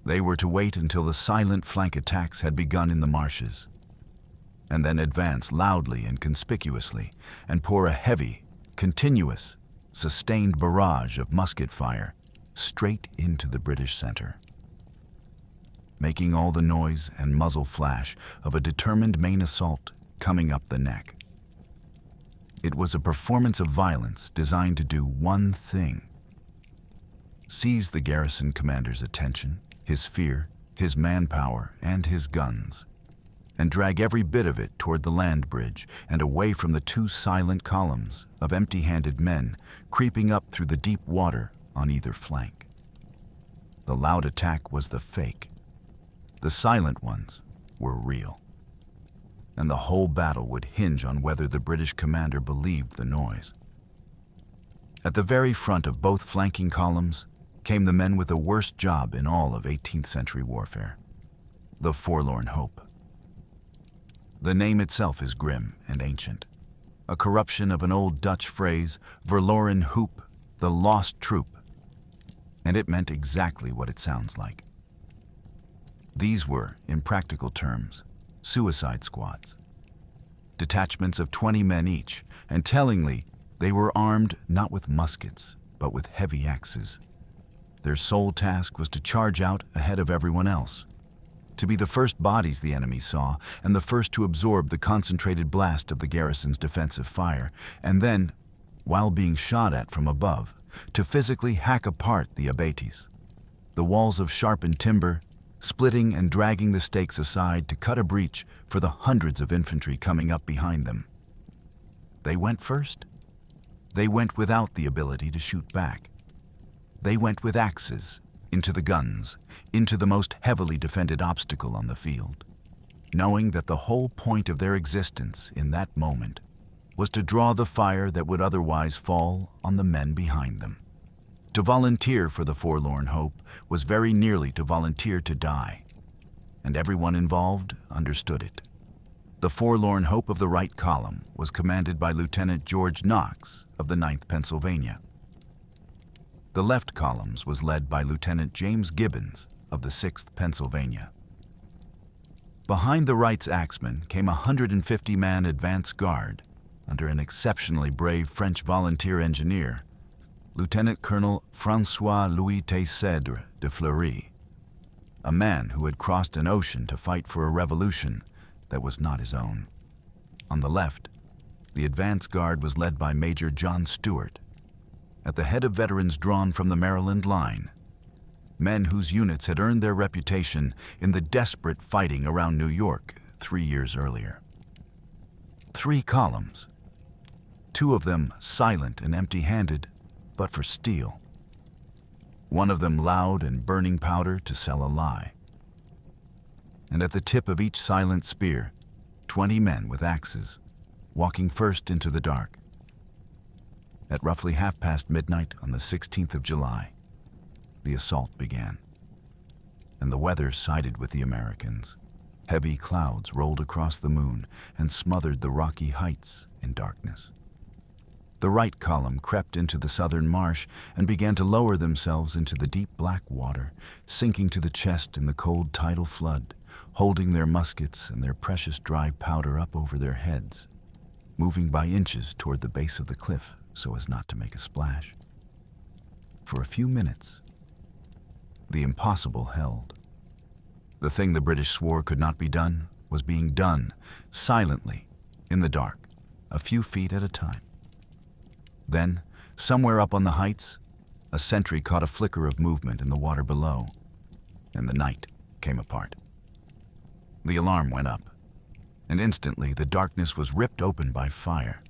They were to wait until the silent flank attacks had begun in the marshes, and then advance loudly and conspicuously and pour a heavy, continuous, sustained barrage of musket fire straight into the British center, making all the noise and muzzle flash of a determined main assault coming up the neck. It was a performance of violence designed to do one thing: seize the garrison commander's attention, his fear, his manpower, and his guns, and drag every bit of it toward the land bridge and away from the 2 silent columns of empty-handed men creeping up through the deep water on either flank. The loud attack was the fake. The silent ones were real. And the whole battle would hinge on whether the British commander believed the noise. At the very front of both flanking columns came the men with the worst job in all of 18th century warfare: the forlorn hope. The name itself is grim and ancient, a corruption of an old Dutch phrase, verloren hoop, the lost troop, and it meant exactly what it sounds like. These were, in practical terms, suicide squads, detachments of 20 men each, and tellingly, they were armed not with muskets, but with heavy axes. Their sole task was to charge out ahead of everyone else, to be the first bodies the enemy saw and the first to absorb the concentrated blast of the garrison's defensive fire, and then, while being shot at from above, to physically hack apart the abatis, the walls of sharpened timber, splitting and dragging the stakes aside to cut a breach for the hundreds of infantry coming up behind them. They went first. They went without the ability to shoot back. They went with axes, into the guns, into the most heavily defended obstacle on the field, knowing that the whole point of their existence in that moment was to draw the fire that would otherwise fall on the men behind them. To volunteer for the forlorn hope was very nearly to volunteer to die, and everyone involved understood it. The forlorn hope of the right column was commanded by Lieutenant George Knox of the 9th Pennsylvania. The left columns was led by Lieutenant James Gibbons of the 6th Pennsylvania. Behind the right's axemen came a 150-man advance guard under an exceptionally brave French volunteer engineer, Lieutenant Colonel François-Louis Teycèdre de Fleury, a man who had crossed an ocean to fight for a revolution that was not his own. On the left, the advance guard was led by Major John Stewart, at the head of veterans drawn from the Maryland line, men whose units had earned their reputation in the desperate fighting around New York 3 years earlier. 3 columns, 2 of them silent and empty-handed, but for steel. One of them loud and burning powder to sell a lie. And at the tip of each silent spear, 20 men with axes, walking first into the dark. At roughly midnight on the 16th of July, the assault began, and the weather sided with the Americans. Heavy clouds rolled across the moon and smothered the rocky heights in darkness. The right column crept into the southern marsh and began to lower themselves into the deep black water, sinking to the chest in the cold tidal flood, holding their muskets and their precious dry powder up over their heads, moving by inches toward the base of the cliff so as not to make a splash. For a few minutes, the impossible held. The thing the British swore could not be done was being done, silently, in the dark, a few feet at a time. Then, somewhere up on the heights, a sentry caught a flicker of movement in the water below, and the night came apart. The alarm went up, and instantly the darkness was ripped open by fire.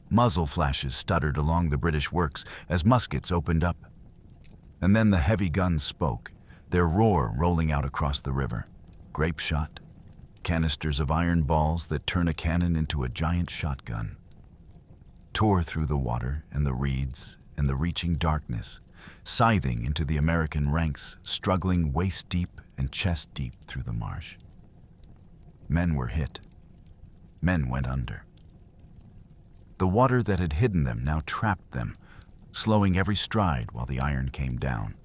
Muzzle flashes stuttered along the British works as muskets opened up, and then the heavy guns spoke, their roar rolling out across the river. Grape shot, canisters of iron balls that turn a cannon into a giant shotgun, tore through the water and the reeds and the reaching darkness, scything into the American ranks, struggling waist-deep and chest-deep through the marsh. Men were hit. Men went under. The water that had hidden them now trapped them, slowing every stride while the iron came down.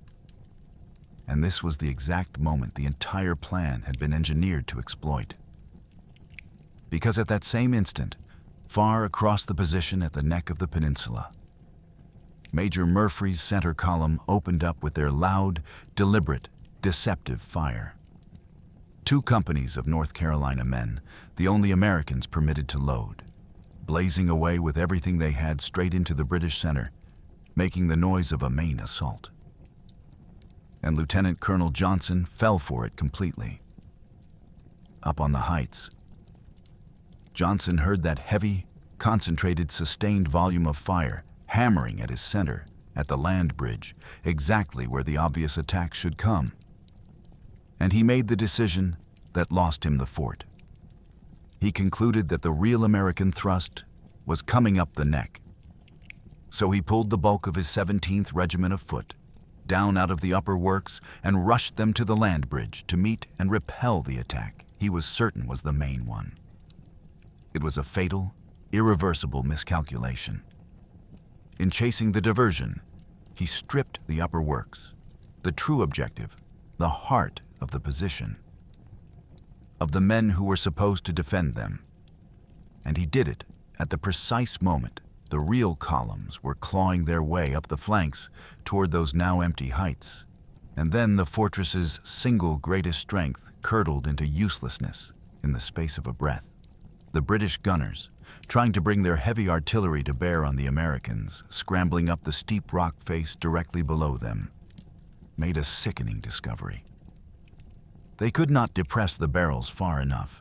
And this was the exact moment the entire plan had been engineered to exploit. Because at that same instant, far across the position at the neck of the peninsula, Major Murphy's center column opened up with their loud, deliberate, deceptive fire. 2 companies of North Carolina men, the only Americans permitted to load, blazing away with everything they had straight into the British center, making the noise of a main assault. And Lieutenant Colonel Johnson fell for it completely. Up on the heights, Johnson heard that heavy, concentrated, sustained volume of fire hammering at his center, at the land bridge, exactly where the obvious attack should come. And he made the decision that lost him the fort. He concluded that the real American thrust was coming up the neck. So he pulled the bulk of his 17th Regiment of Foot down out of the upper works and rushed them to the land bridge to meet and repel the attack he was certain was the main one. It was a fatal, irreversible miscalculation. In chasing the diversion, he stripped the upper works, the true objective, the heart of the position, of the men who were supposed to defend them. And he did it at the precise moment the real columns were clawing their way up the flanks toward those now empty heights. And then the fortress's single greatest strength curdled into uselessness in the space of a breath. The British gunners, trying to bring their heavy artillery to bear on the Americans, scrambling up the steep rock face directly below them, made a sickening discovery. They could not depress the barrels far enough.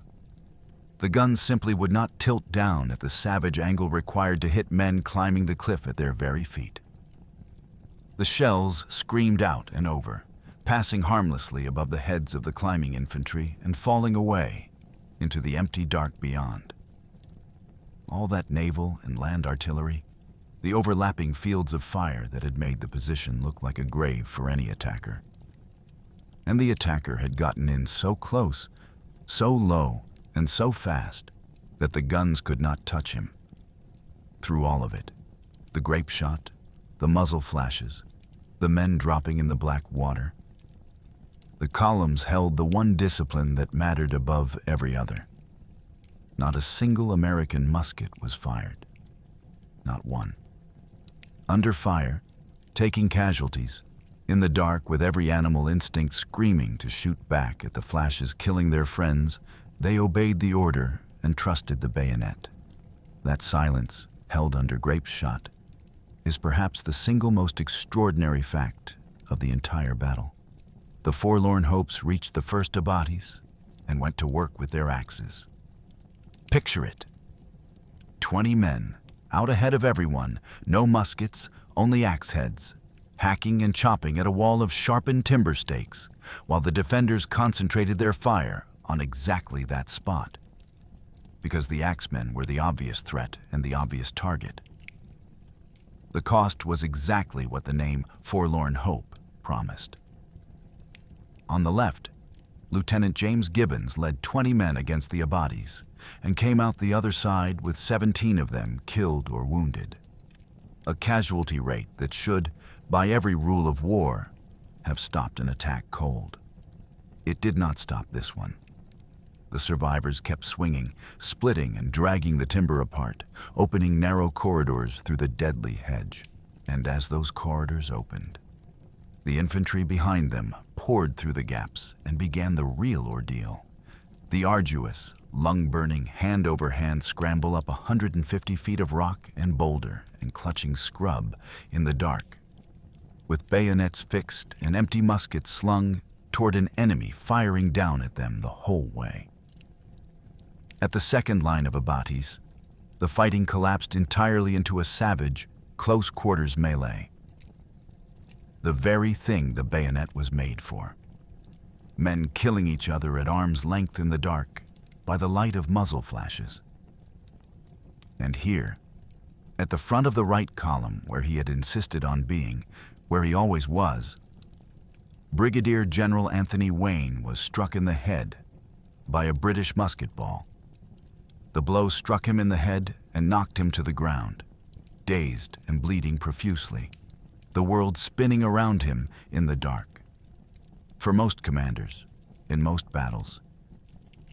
The guns simply would not tilt down at the savage angle required to hit men climbing the cliff at their very feet. The shells screamed out and over, passing harmlessly above the heads of the climbing infantry and falling away into the empty dark beyond. All that naval and land artillery, the overlapping fields of fire that had made the position look like a grave for any attacker. And the attacker had gotten in so close, so low, and so fast that the guns could not touch him. Through all of it, the grape shot, the muzzle flashes, the men dropping in the black water, the columns held the one discipline that mattered above every other. Not a single American musket was fired. Not one. Under fire, taking casualties, in the dark with every animal instinct screaming to shoot back at the flashes killing their friends, they obeyed the order and trusted the bayonet. That silence, held under grape shot, is perhaps the single most extraordinary fact of the entire battle. The forlorn hopes reached the first abatis and went to work with their axes. Picture it. 20 men, out ahead of everyone, no muskets, only axe heads, hacking and chopping at a wall of sharpened timber stakes, while the defenders concentrated their fire on exactly that spot, because the axemen were the obvious threat and the obvious target. The cost was exactly what the name Forlorn Hope promised. On the left, Lieutenant James Gibbons led 20 men against the Abatis and came out the other side with 17 of them killed or wounded. A casualty rate that should, by every rule of war, have stopped an attack cold. It did not stop this one. The survivors kept swinging, splitting and dragging the timber apart, opening narrow corridors through the deadly hedge. And as those corridors opened, the infantry behind them poured through the gaps and began the real ordeal. The arduous, lung-burning, hand-over-hand scramble up 150 feet of rock and boulder and clutching scrub in the dark, with bayonets fixed and empty muskets slung toward an enemy firing down at them the whole way. At the second line of Abatis, the fighting collapsed entirely into a savage, close-quarters melee. The very thing the bayonet was made for. Men killing each other at arm's length in the dark by the light of muzzle flashes. And here, at the front of the right column where he had insisted on being, where he always was, Brigadier General Anthony Wayne was struck in the head by a British musket ball. The blow struck him in the head and knocked him to the ground, dazed and bleeding profusely, the world spinning around him in the dark. For most commanders, in most battles,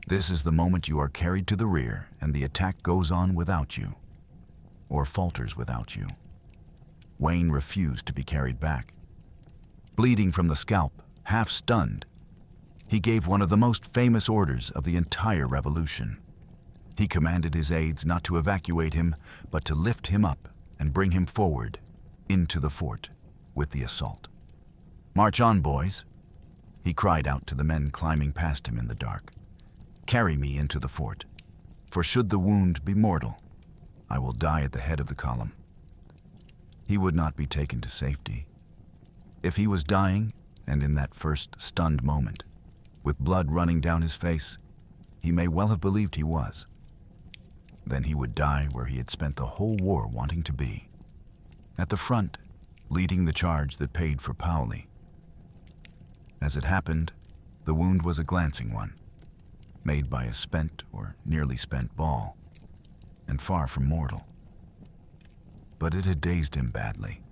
this is the moment you are carried to the rear and the attack goes on without you, or falters without you. Wayne refused to be carried back. Bleeding from the scalp, half stunned, he gave one of the most famous orders of the entire revolution. He commanded his aides not to evacuate him, but to lift him up and bring him forward into the fort with the assault. "March on, boys," he cried out to the men climbing past him in the dark. "Carry me into the fort, for should the wound be mortal, I will die at the head of the column." He would not be taken to safety. If he was dying, and in that first stunned moment, with blood running down his face, he may well have believed he was. Then he would die where he had spent the whole war wanting to be, at the front, leading the charge that paid for Paoli. As it happened, the wound was a glancing one, made by a spent or nearly spent ball, and far from mortal. But it had dazed him badly,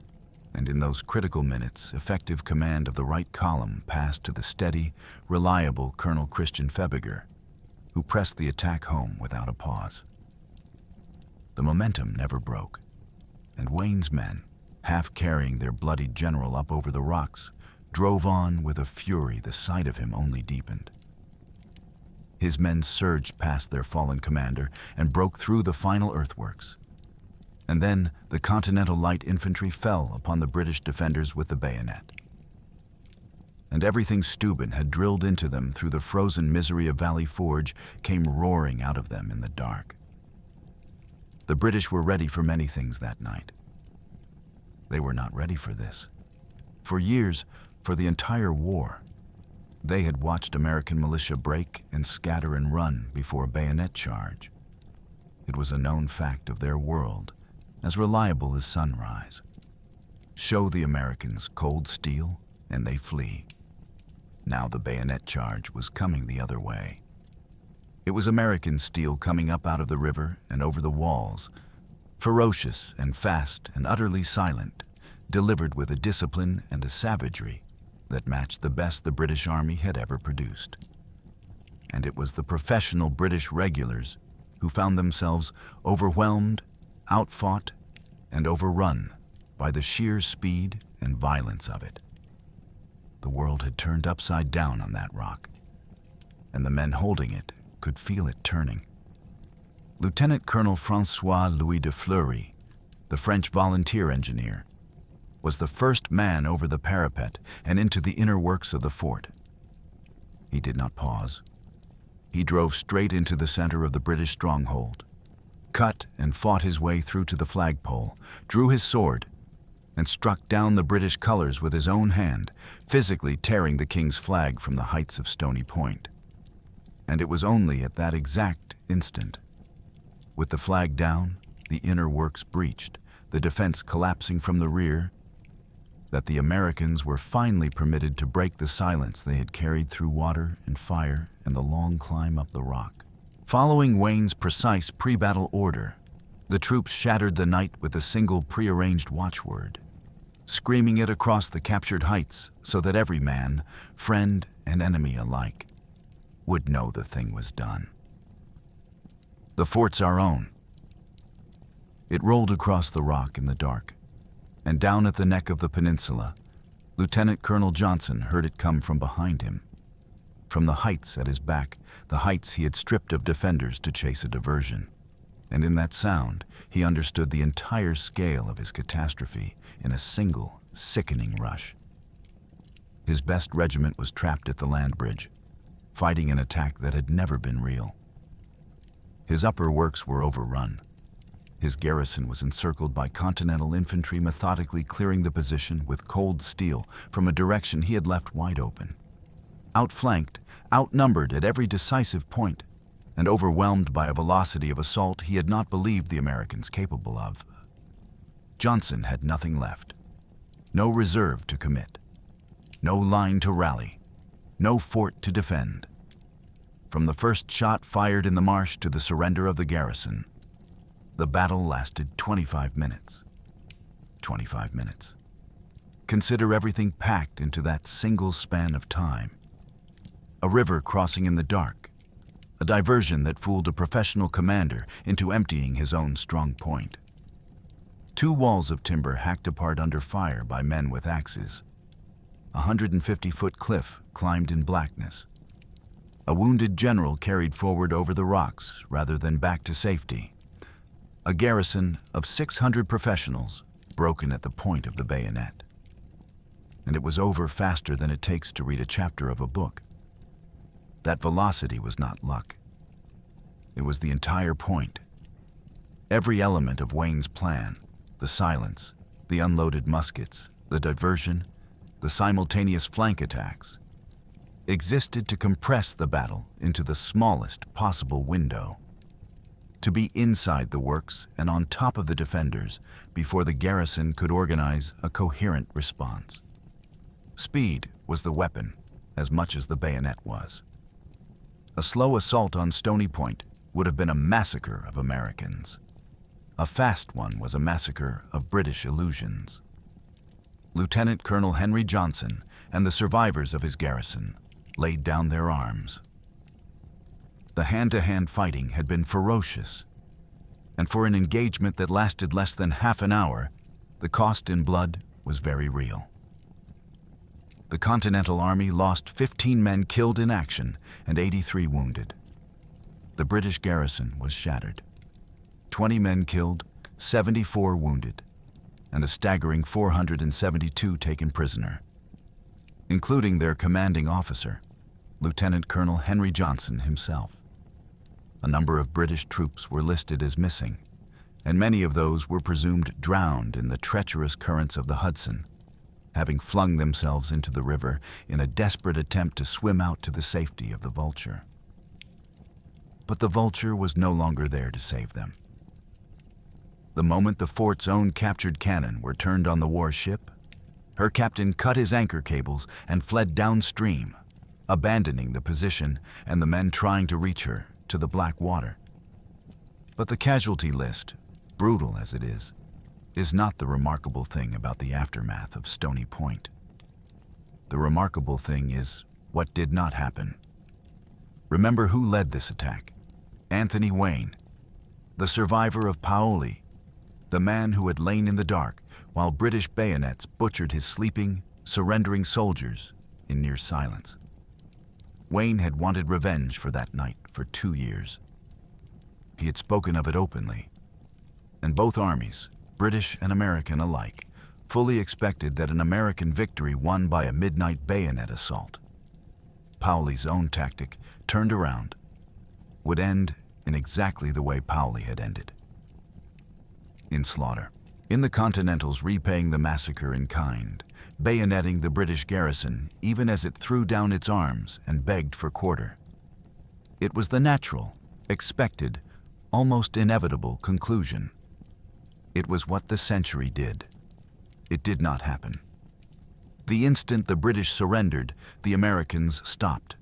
and in those critical minutes, effective command of the right column passed to the steady, reliable Colonel Christian Febiger, who pressed the attack home without a pause. The momentum never broke, and Wayne's men, half carrying their bloodied general up over the rocks, drove on with a fury the sight of him only deepened. His men surged past their fallen commander and broke through the final earthworks. And then the Continental Light Infantry fell upon the British defenders with the bayonet. And everything Steuben had drilled into them through the frozen misery of Valley Forge came roaring out of them in the dark. The British were ready for many things that night. They were not ready for this. For years, for the entire war, they had watched American militia break and scatter and run before a bayonet charge. It was a known fact of their world, as reliable as sunrise. Show the Americans cold steel, and they flee. Now the bayonet charge was coming the other way. It was American steel coming up out of the river and over the walls, ferocious and fast and utterly silent, delivered with a discipline and a savagery that matched the best the British Army had ever produced. And it was the professional British regulars who found themselves overwhelmed, outfought, and overrun by the sheer speed and violence of it. The world had turned upside down on that rock, and the men holding it could feel it turning. Lieutenant Colonel François-Louis de Fleury, the French volunteer engineer, was the first man over the parapet and into the inner works of the fort. He did not pause. He drove straight into the center of the British stronghold, cut and fought his way through to the flagpole, drew his sword, and struck down the British colors with his own hand, physically tearing the King's flag from the heights of Stony Point. And it was only at that exact instant, with the flag down, the inner works breached, the defense collapsing from the rear, that the Americans were finally permitted to break the silence they had carried through water and fire and the long climb up the rock. Following Wayne's precise pre-battle order, the troops shattered the night with a single prearranged watchword, screaming it across the captured heights so that every man, friend and enemy alike, would know the thing was done. "The fort's our own." It rolled across the rock in the dark, and down at the neck of the peninsula, Lieutenant Colonel Johnson heard it come from behind him. From the heights at his back, the heights he had stripped of defenders to chase a diversion. And in that sound, he understood the entire scale of his catastrophe in a single, sickening rush. His best regiment was trapped at the land bridge, fighting an attack that had never been real. His upper works were overrun. His garrison was encircled by Continental Infantry methodically clearing the position with cold steel from a direction he had left wide open. Outflanked, outnumbered at every decisive point, and overwhelmed by a velocity of assault he had not believed the Americans capable of, Johnson had nothing left. No reserve to commit. No line to rally. No fort to defend. From the first shot fired in the marsh to the surrender of the garrison, the battle lasted 25 minutes. 25 minutes. Consider everything packed into that single span of time. A river crossing in the dark, a diversion that fooled a professional commander into emptying his own strong point. 2 walls of timber hacked apart under fire by men with axes. A 150-foot cliff climbed in blackness. A wounded general carried forward over the rocks rather than back to safety. A garrison of 600 professionals broken at the point of the bayonet. And it was over faster than it takes to read a chapter of a book. That velocity was not luck. It was the entire point. Every element of Wayne's plan, the silence, the unloaded muskets, the diversion, the simultaneous flank attacks, existed to compress the battle into the smallest possible window. To be inside the works and on top of the defenders before the garrison could organize a coherent response. Speed was the weapon as much as the bayonet was. A slow assault on Stony Point would have been a massacre of Americans. A fast one was a massacre of British illusions. Lieutenant Colonel Henry Johnson and the survivors of his garrison laid down their arms. The hand-to-hand fighting had been ferocious, and for an engagement that lasted less than half an hour, the cost in blood was very real. The Continental Army lost 15 men killed in action and 83 wounded. The British garrison was shattered. 20 men killed, 74 wounded, and a staggering 472 taken prisoner, including their commanding officer, Lieutenant Colonel Henry Johnson himself. A number of British troops were listed as missing, and many of those were presumed drowned in the treacherous currents of the Hudson, having flung themselves into the river in a desperate attempt to swim out to the safety of the Vulture. But the Vulture was no longer there to save them. The moment the fort's own captured cannon were turned on the warship, her captain cut his anchor cables and fled downstream, abandoning the position and the men trying to reach her to the black water. But the casualty list, brutal as it is not the remarkable thing about the aftermath of Stony Point. The remarkable thing is what did not happen. Remember who led this attack? Anthony Wayne, the survivor of Paoli, the man who had lain in the dark while British bayonets butchered his sleeping, surrendering soldiers in near silence. Wayne had wanted revenge for that night for 2 years. He had spoken of it openly, and both armies, British and American alike, fully expected that an American victory won by a midnight bayonet assault, Paoli's own tactic, turned around, would end in exactly the way Paoli had ended. In slaughter. In the Continentals repaying the massacre in kind, bayoneting the British garrison even as it threw down its arms and begged for quarter. It was the natural, expected, almost inevitable conclusion. It was what the century did. It did not happen. The instant the British surrendered, the Americans stopped.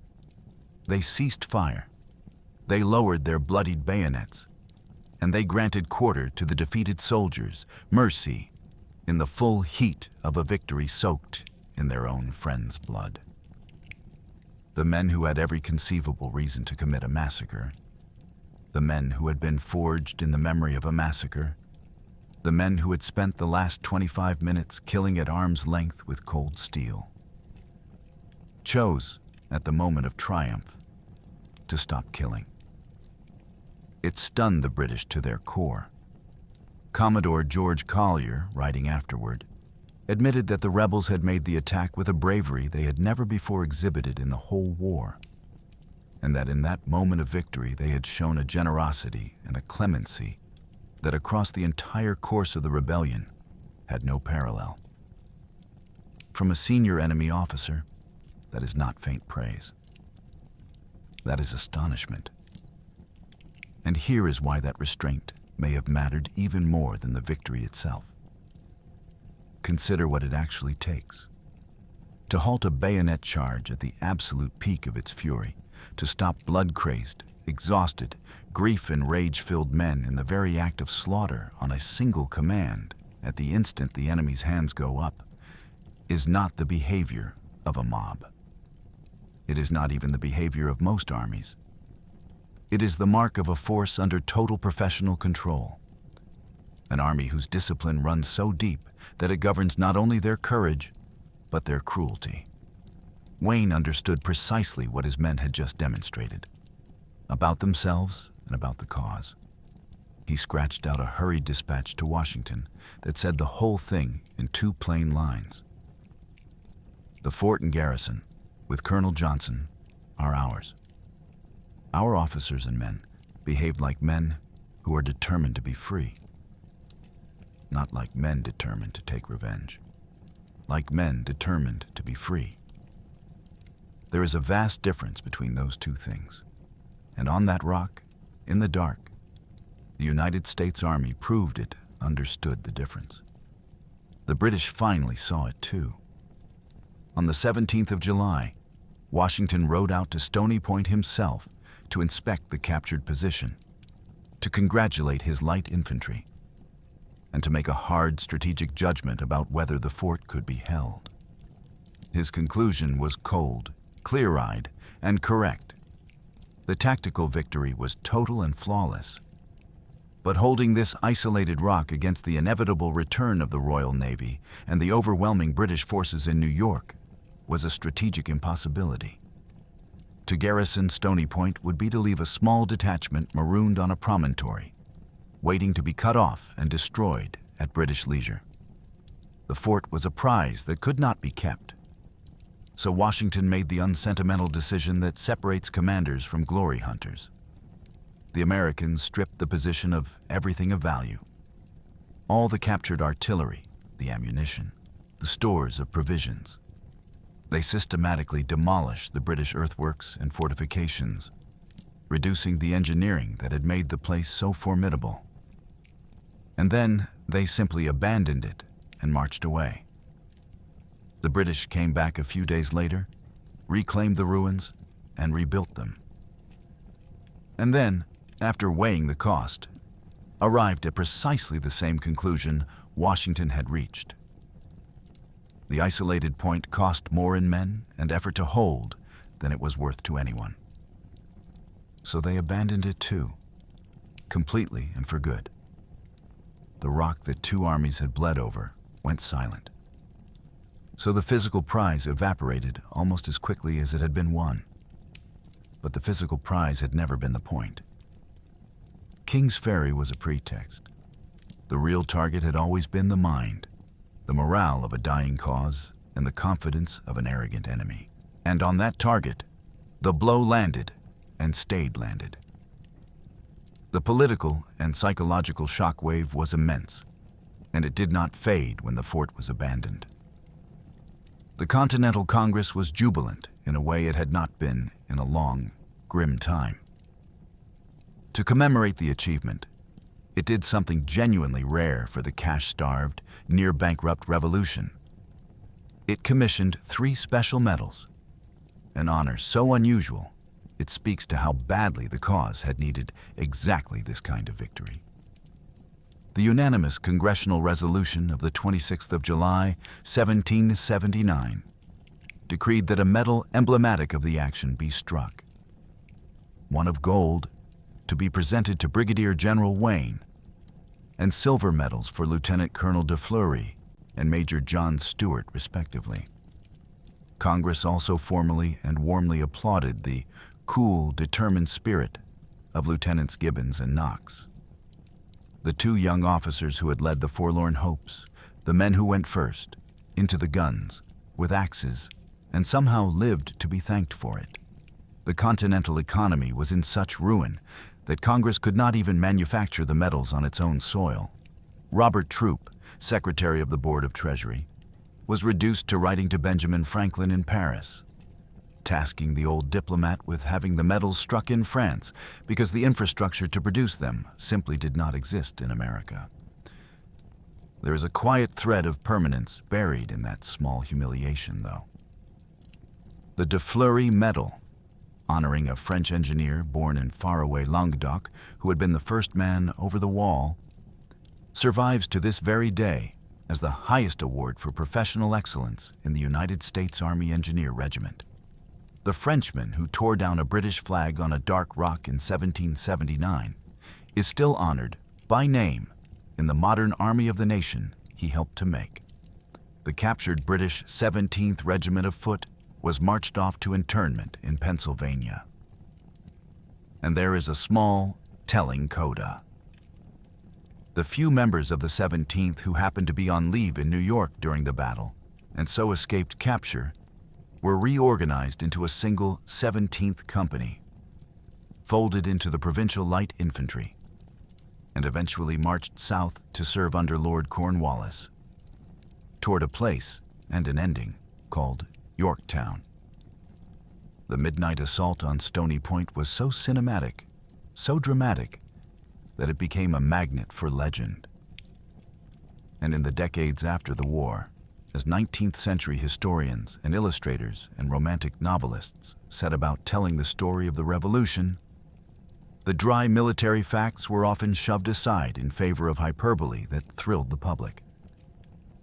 They ceased fire. They lowered their bloodied bayonets, and they granted quarter to the defeated soldiers, mercy, in the full heat of a victory soaked in their own friends' blood. The men who had every conceivable reason to commit a massacre, the men who had been forged in the memory of a massacre, the men who had spent the last 25 minutes killing at arm's length with cold steel, chose, at the moment of triumph, to stop killing. It stunned the British to their core. Commodore George Collier, writing afterward, admitted that the rebels had made the attack with a bravery they had never before exhibited in the whole war, and that in that moment of victory they had shown a generosity and a clemency that across the entire course of the rebellion had no parallel. From a senior enemy officer, that is not faint praise. That is astonishment. And here is why that restraint may have mattered even more than the victory itself. Consider what it actually takes. To halt a bayonet charge at the absolute peak of its fury, to stop blood-crazed, exhausted, grief and rage-filled men in the very act of slaughter on a single command at the instant the enemy's hands go up, is not the behavior of a mob. It is not even the behavior of most armies. It is the mark of a force under total professional control. An army whose discipline runs so deep that it governs not only their courage, but their cruelty. Wayne understood precisely what his men had just demonstrated, about themselves and about the cause. He scratched out a hurried dispatch to Washington that said the whole thing in 2 plain lines. The fort and garrison, with Colonel Johnson, are ours. Our officers and men behaved like men who are determined to be free. Not like men determined to take revenge. Like men determined to be free. There is a vast difference between those two things. And on that rock, in the dark, the United States Army proved it understood the difference. The British finally saw it too. On the 17th of July, Washington rode out to Stony Point himself to inspect the captured position, to congratulate his light infantry, and to make a hard strategic judgment about whether the fort could be held. His conclusion was cold, clear-eyed, and correct. The tactical victory was total and flawless. But holding this isolated rock against the inevitable return of the Royal Navy and the overwhelming British forces in New York was a strategic impossibility. To garrison Stony Point would be to leave a small detachment marooned on a promontory, waiting to be cut off and destroyed at British leisure. The fort was a prize that could not be kept. So Washington made the unsentimental decision that separates commanders from glory hunters. The Americans stripped the position of everything of value. All the captured artillery, the ammunition, the stores of provisions. They systematically demolished the British earthworks and fortifications, reducing the engineering that had made the place so formidable. And then they simply abandoned it and marched away. The British came back a few days later, reclaimed the ruins, and rebuilt them. And then, after weighing the cost, arrived at precisely the same conclusion Washington had reached. The isolated point cost more in men and effort to hold than it was worth to anyone. So they abandoned it too, completely and for good. The rock that 2 armies had bled over went silent. So the physical prize evaporated almost as quickly as it had been won. But the physical prize had never been the point. King's Ferry was a pretext. The real target had always been the mind, the morale of a dying cause, and the confidence of an arrogant enemy. And on that target, the blow landed and stayed landed. The political and psychological shockwave was immense, and it did not fade when the fort was abandoned. The Continental Congress was jubilant in a way it had not been in a long, grim time. To commemorate the achievement, it did something genuinely rare for the cash-starved, near-bankrupt revolution. It commissioned 3 special medals, an honor so unusual it speaks to how badly the cause had needed exactly this kind of victory. The unanimous congressional resolution of the 26th of July, 1779, decreed that a medal emblematic of the action be struck, one of gold to be presented to Brigadier General Wayne, and silver medals for Lieutenant Colonel de Fleury and Major John Stewart, respectively. Congress also formally and warmly applauded the cool, determined spirit of Lieutenants Gibbons and Knox, the 2 young officers who had led the forlorn hopes, the men who went first, into the guns, with axes, and somehow lived to be thanked for it. The continental economy was in such ruin that Congress could not even manufacture the medals on its own soil. Robert Troup, Secretary of the Board of Treasury, was reduced to writing to Benjamin Franklin in Paris, tasking the old diplomat with having the medals struck in France because the infrastructure to produce them simply did not exist in America. There is a quiet thread of permanence buried in that small humiliation, though. The de Fleury Medal, honoring a French engineer born in faraway Languedoc who had been the first man over the wall, survives to this very day as the highest award for professional excellence in the United States Army Engineer Regiment. The Frenchman who tore down a British flag on a dark rock in 1779 is still honored by name in the modern army of the nation he helped to make. The captured British 17th Regiment of Foot was marched off to internment in Pennsylvania. And there is a small, telling coda. The few members of the 17th who happened to be on leave in New York during the battle, and so escaped capture, were reorganized into a single 17th Company, folded into the Provincial Light Infantry, and eventually marched south to serve under Lord Cornwallis, toward a place and an ending called Yorktown. The midnight assault on Stony Point was so cinematic, so dramatic, that it became a magnet for legend. And in the decades after the war, as 19th century historians and illustrators and romantic novelists set about telling the story of the Revolution, the dry military facts were often shoved aside in favor of hyperbole that thrilled the public.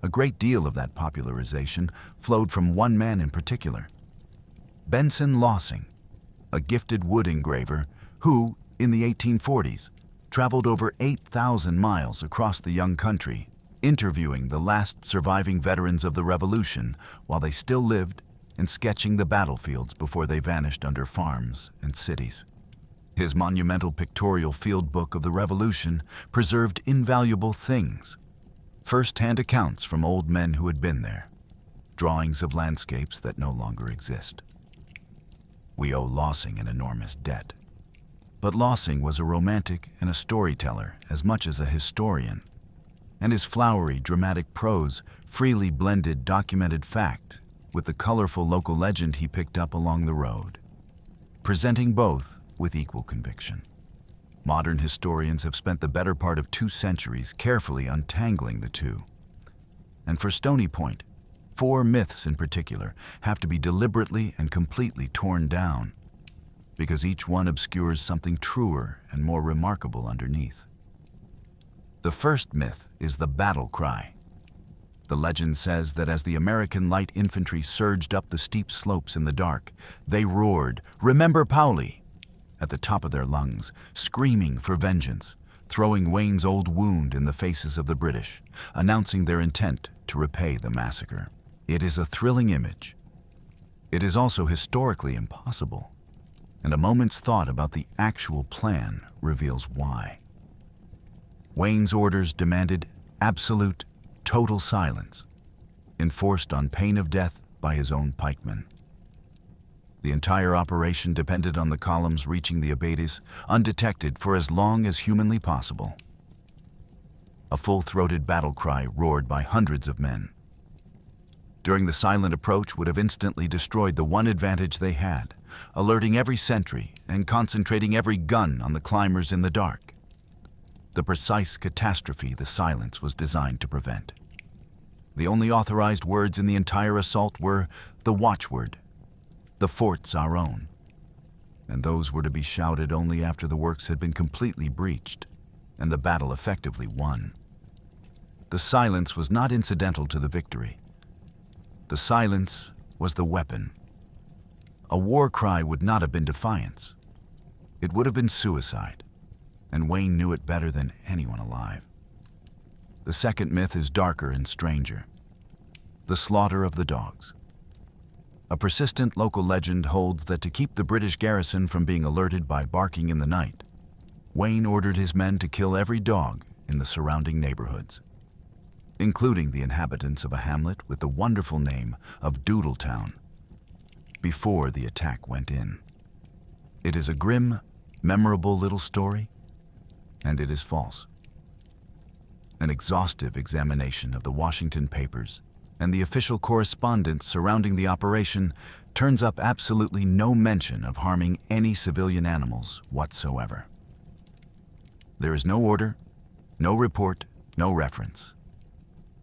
A great deal of that popularization flowed from one man in particular, Benson Lossing, a gifted wood engraver who, in the 1840s, traveled over 8,000 miles across the young country, interviewing the last surviving veterans of the Revolution while they still lived and sketching the battlefields before they vanished under farms and cities. His monumental pictorial field book of the Revolution preserved invaluable things: first-hand accounts from old men who had been there, drawings of landscapes that no longer exist. We owe Lossing an enormous debt. But Lossing was a romantic and a storyteller as much as a historian, and his flowery, dramatic prose freely blended documented fact with the colorful local legend he picked up along the road, presenting both with equal conviction. Modern historians have spent the better part of 2 centuries carefully untangling the two. And for Stony Point, 4 myths in particular have to be deliberately and completely torn down, because each one obscures something truer and more remarkable underneath. The first myth is the battle cry. The legend says that as the American light infantry surged up the steep slopes in the dark, they roared, "Remember Paoli!" at the top of their lungs, screaming for vengeance, throwing Wayne's old wound in the faces of the British, announcing their intent to repay the massacre. It is a thrilling image. It is also historically impossible, and a moment's thought about the actual plan reveals why. Wayne's orders demanded absolute, total silence, enforced on pain of death by his own pikemen. The entire operation depended on the columns reaching the abatis undetected for as long as humanly possible. A full-throated battle cry roared by hundreds of men. During the silent approach would have instantly destroyed the one advantage they had, alerting every sentry and concentrating every gun on the climbers in the dark. The precise catastrophe the silence was designed to prevent. The only authorized words in the entire assault were the watchword, "The fort's our own." And those were to be shouted only after the works had been completely breached and the battle effectively won. The silence was not incidental to the victory. The silence was the weapon. A war cry would not have been defiance. It would have been suicide, and Wayne knew it better than anyone alive. The second myth is darker and stranger. The slaughter of the dogs. A persistent local legend holds that to keep the British garrison from being alerted by barking in the night, Wayne ordered his men to kill every dog in the surrounding neighborhoods, including the inhabitants of a hamlet with the wonderful name of Doodletown, before the attack went in. It is a grim, memorable little story, and it is false. An exhaustive examination of the Washington papers and the official correspondence surrounding the operation turns up absolutely no mention of harming any civilian animals whatsoever. There is no order, no report, no reference,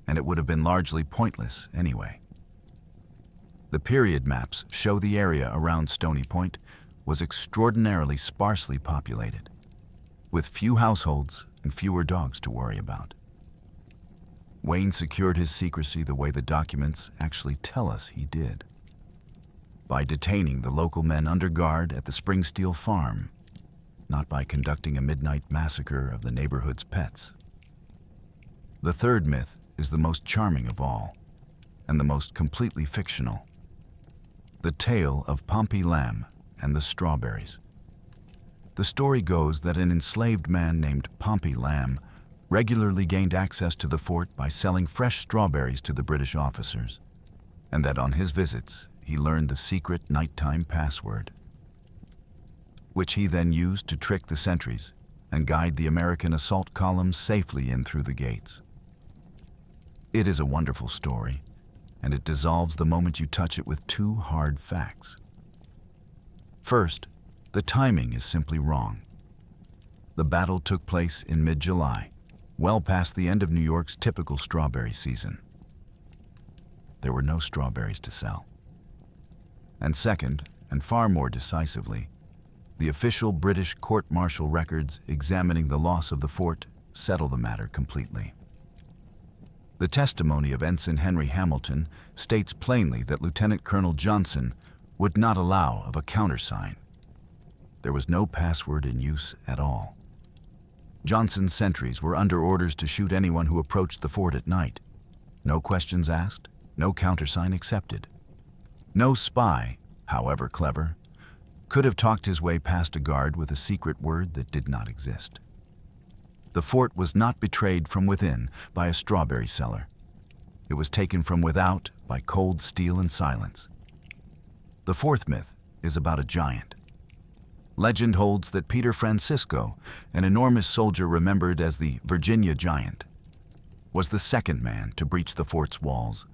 and it would have been largely pointless anyway. The period maps show the area around Stony Point was extraordinarily sparsely populated, with few households and fewer dogs to worry about. Wayne secured his secrecy the way the documents actually tell us he did, by detaining the local men under guard at the Springsteel farm, not by conducting a midnight massacre of the neighborhood's pets. The third myth is the most charming of all, and the most completely fictional. The tale of Pompey Lamb and the strawberries. The story goes that an enslaved man named Pompey Lamb regularly gained access to the fort by selling fresh strawberries to the British officers, and that on his visits he learned the secret nighttime password, which he then used to trick the sentries and guide the American assault columns safely in through the gates. It is a wonderful story, and it dissolves the moment you touch it with two hard facts. First, the timing is simply wrong. The battle took place in mid-July, well past the end of New York's typical strawberry season. There were no strawberries to sell. And second, and far more decisively, the official British court-martial records examining the loss of the fort settle the matter completely. The testimony of Ensign Henry Hamilton states plainly that Lieutenant Colonel Johnson would not allow of a countersign. There was no password in use at all. Johnson's sentries were under orders to shoot anyone who approached the fort at night. No questions asked, no countersign accepted. No spy, however clever, could have talked his way past a guard with a secret word that did not exist. The fort was not betrayed from within by a strawberry seller. It was taken from without by cold steel and silence. The fourth myth is about a giant. Legend holds that Peter Francisco, an enormous soldier remembered as the Virginia Giant, was the second man to breach the fort's walls,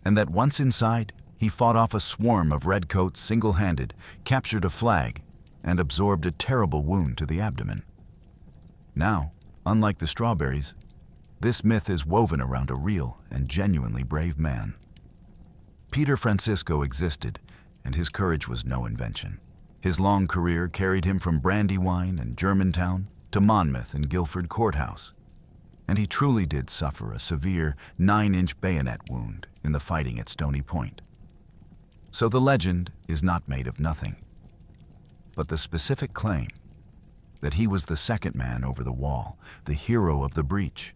and that once inside, he fought off a swarm of redcoats single-handed, captured a flag, and absorbed a terrible wound to the abdomen. Now, unlike the strawberries, this myth is woven around a real and genuinely brave man. Peter Francisco existed, and his courage was no invention. His long career carried him from Brandywine and Germantown to Monmouth and Guilford Courthouse, and he truly did suffer a severe 9-inch bayonet wound in the fighting at Stony Point. So the legend is not made of nothing, but the specific claim that he was the second man over the wall, the hero of the breach,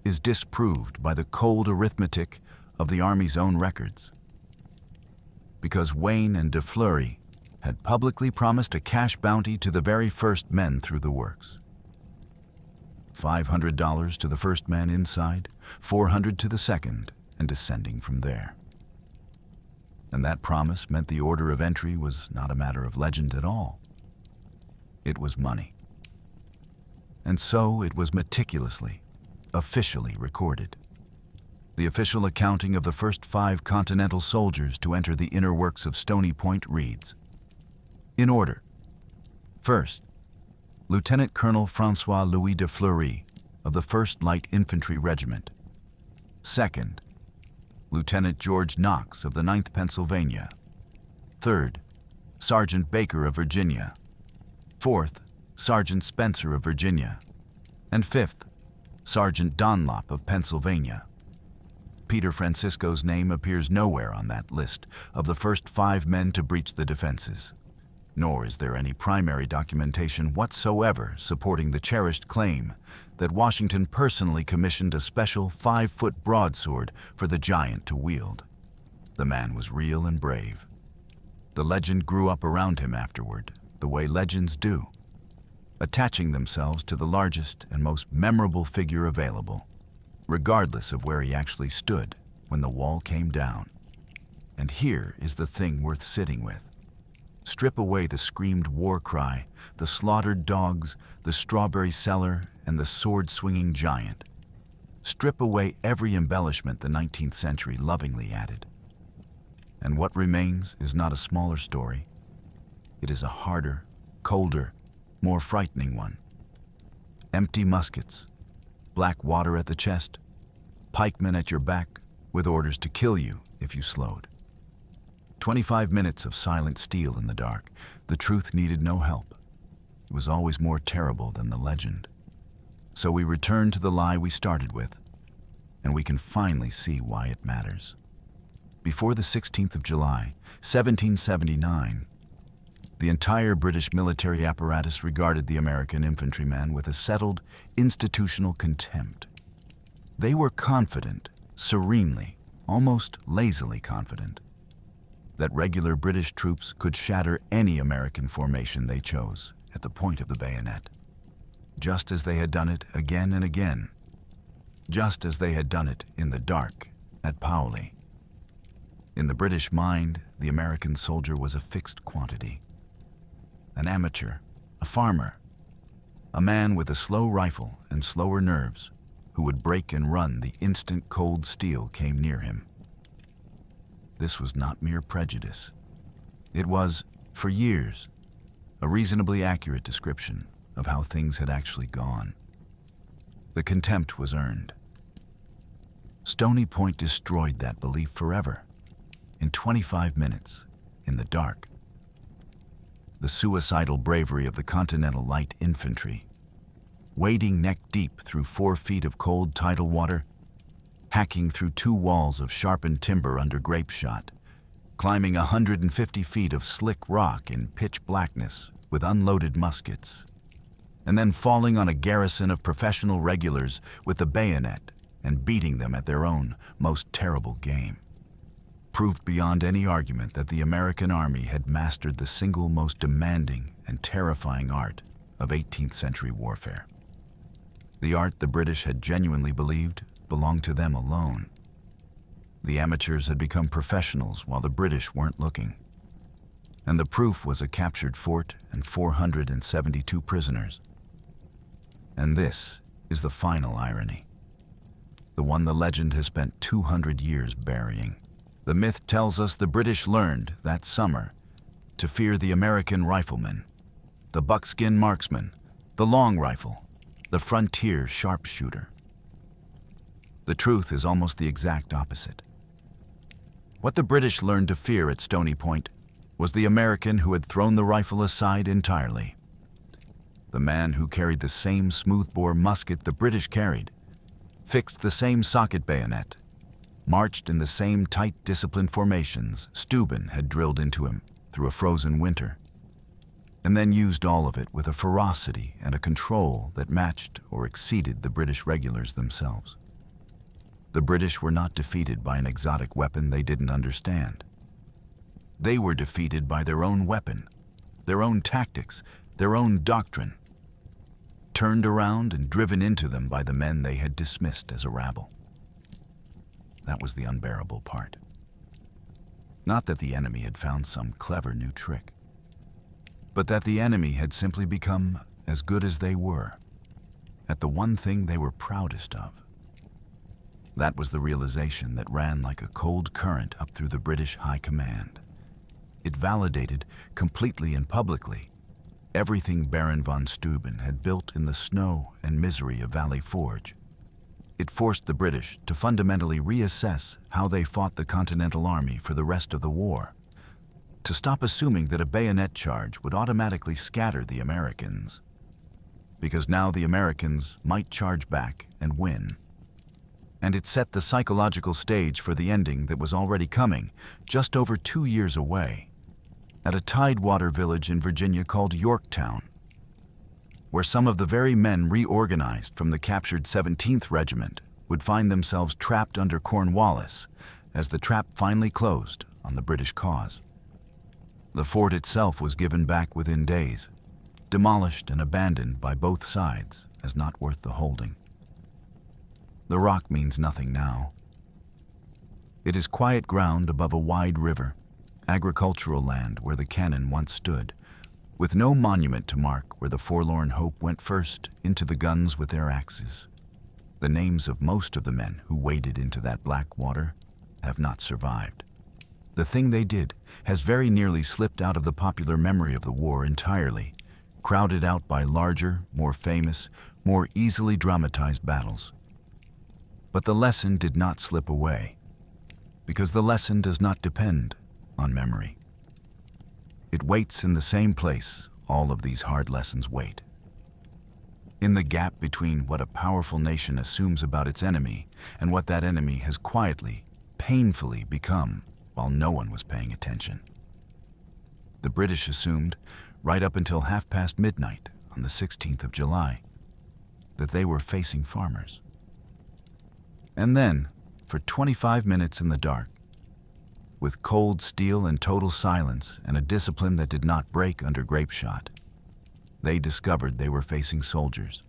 is disproved by the cold arithmetic of the Army's own records. Because Wayne and De Fleury had publicly promised a cash bounty to the very first men through the works. $500 to the first man inside, $400 to the second, and descending from there. And that promise meant the order of entry was not a matter of legend at all. It was money. And so it was meticulously, officially recorded. The official accounting of the first 5 Continental soldiers to enter the inner works of Stony Point reads, in order. First, Lieutenant Colonel François Louis de Fleury of the 1st Light Infantry Regiment. Second, Lieutenant George Knox of the 9th Pennsylvania. Third, Sergeant Baker of Virginia. Fourth, Sergeant Spencer of Virginia. And fifth, Sergeant Dunlop of Pennsylvania. Peter Francisco's name appears nowhere on that list of the first 5 men to breach the defenses, nor is there any primary documentation whatsoever supporting the cherished claim that Washington personally commissioned a special 5-foot broadsword for the giant to wield. The man was real and brave. The legend grew up around him afterward, the way legends do, attaching themselves to the largest and most memorable figure available, regardless of where he actually stood when the wall came down. And here is the thing worth sitting with. Strip away the screamed war cry, the slaughtered dogs, the strawberry seller, and the sword-swinging giant. Strip away every embellishment the 19th century lovingly added. And what remains is not a smaller story. It is a harder, colder, more frightening one. Empty muskets, black water at the chest, pikemen at your back with orders to kill you if you slowed. 25 minutes of silent steel in the dark. The truth needed no help. It was always more terrible than the legend. So we return to the lie we started with, and we can finally see why it matters. Before the 16th of July, 1779, the entire British military apparatus regarded the American infantryman with a settled, institutional contempt. They were confident, serenely, almost lazily confident, that regular British troops could shatter any American formation they chose at the point of the bayonet, just as they had done it again and again, just as they had done it in the dark at Paoli. In the British mind, the American soldier was a fixed quantity. An amateur, a farmer, a man with a slow rifle and slower nerves who would break and run the instant cold steel came near him. This was not mere prejudice. It was, for years, a reasonably accurate description of how things had actually gone. The contempt was earned. Stony Point destroyed that belief forever. In 25 minutes, in the dark. The suicidal bravery of the Continental Light Infantry, wading neck-deep through 4 feet of cold tidal water, hacking through 2 walls of sharpened timber under grape shot, climbing 150 feet of slick rock in pitch blackness with unloaded muskets, and then falling on a garrison of professional regulars with the bayonet and beating them at their own most terrible game, proved beyond any argument that the American army had mastered the single most demanding and terrifying art of 18th century warfare. The art the British had genuinely believed belonged to them alone. The amateurs had become professionals while the British weren't looking. And the proof was a captured fort and 472 prisoners. And this is the final irony, the one the legend has spent 200 years burying. The myth tells us the British learned that summer to fear the American rifleman, the buckskin marksman, the long rifle, the frontier sharpshooter. The truth is almost the exact opposite. What the British learned to fear at Stony Point was the American who had thrown the rifle aside entirely. The man who carried the same smoothbore musket the British carried, fixed the same socket bayonet, marched in the same tight disciplined formations Steuben had drilled into him through a frozen winter, and then used all of it with a ferocity and a control that matched or exceeded the British regulars themselves. The British were not defeated by an exotic weapon they didn't understand. They were defeated by their own weapon, their own tactics, their own doctrine, turned around and driven into them by the men they had dismissed as a rabble. That was the unbearable part. Not that the enemy had found some clever new trick, but that the enemy had simply become as good as they were at the one thing they were proudest of. That was the realization that ran like a cold current up through the British High Command. It validated, completely and publicly, everything Baron von Steuben had built in the snow and misery of Valley Forge. It forced the British to fundamentally reassess how they fought the Continental Army for the rest of the war, to stop assuming that a bayonet charge would automatically scatter the Americans, because now the Americans might charge back and win. And it set the psychological stage for the ending that was already coming, just over 2 years away, at a tidewater village in Virginia called Yorktown, where some of the very men reorganized from the captured 17th Regiment would find themselves trapped under Cornwallis as the trap finally closed on the British cause. The fort itself was given back within days, demolished and abandoned by both sides as not worth the holding. The rock means nothing now. It is quiet ground above a wide river, agricultural land where the cannon once stood, with no monument to mark where the forlorn hope went first into the guns with their axes. The names of most of the men who waded into that black water have not survived. The thing they did has very nearly slipped out of the popular memory of the war entirely, crowded out by larger, more famous, more easily dramatized battles. But the lesson did not slip away, because the lesson does not depend on memory. It waits in the same place all of these hard lessons wait. In the gap between what a powerful nation assumes about its enemy and what that enemy has quietly, painfully become while no one was paying attention. The British assumed, right up until midnight on the 16th of July, that they were facing farmers. And then, for 25 minutes in the dark, with cold steel and total silence and a discipline that did not break under grape shot, they discovered they were facing soldiers.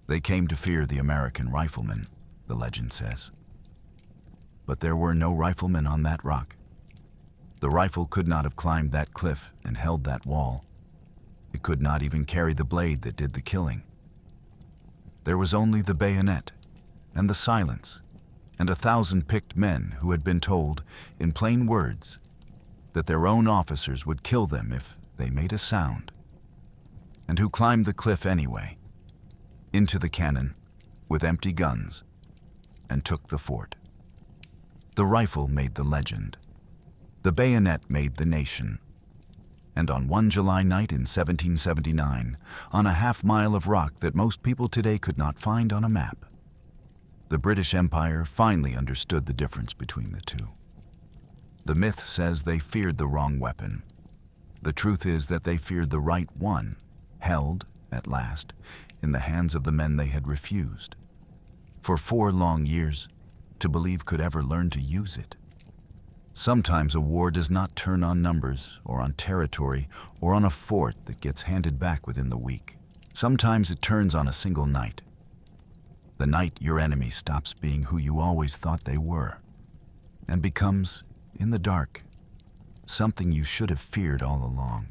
They came to fear the American riflemen, the legend says. But there were no riflemen on that rock. The rifle could not have climbed that cliff and held that wall. It could not even carry the blade that did the killing. There was only the bayonet and the silence, and 1,000 picked men who had been told, in plain words, that their own officers would kill them if they made a sound, and who climbed the cliff anyway, into the cannon, with empty guns, and took the fort. The rifle made the legend. The bayonet made the nation. And on one July night in 1779, on a half-mile of rock that most people today could not find on a map, the British Empire finally understood the difference between the two. The myth says they feared the wrong weapon. The truth is that they feared the right one, held, at last, in the hands of the men they had refused, for 4 long years, to believe could ever learn to use it. Sometimes a war does not turn on numbers, or on territory, or on a fort that gets handed back within the week. Sometimes it turns on a single night. The night your enemy stops being who you always thought they were, and becomes, in the dark, something you should have feared all along.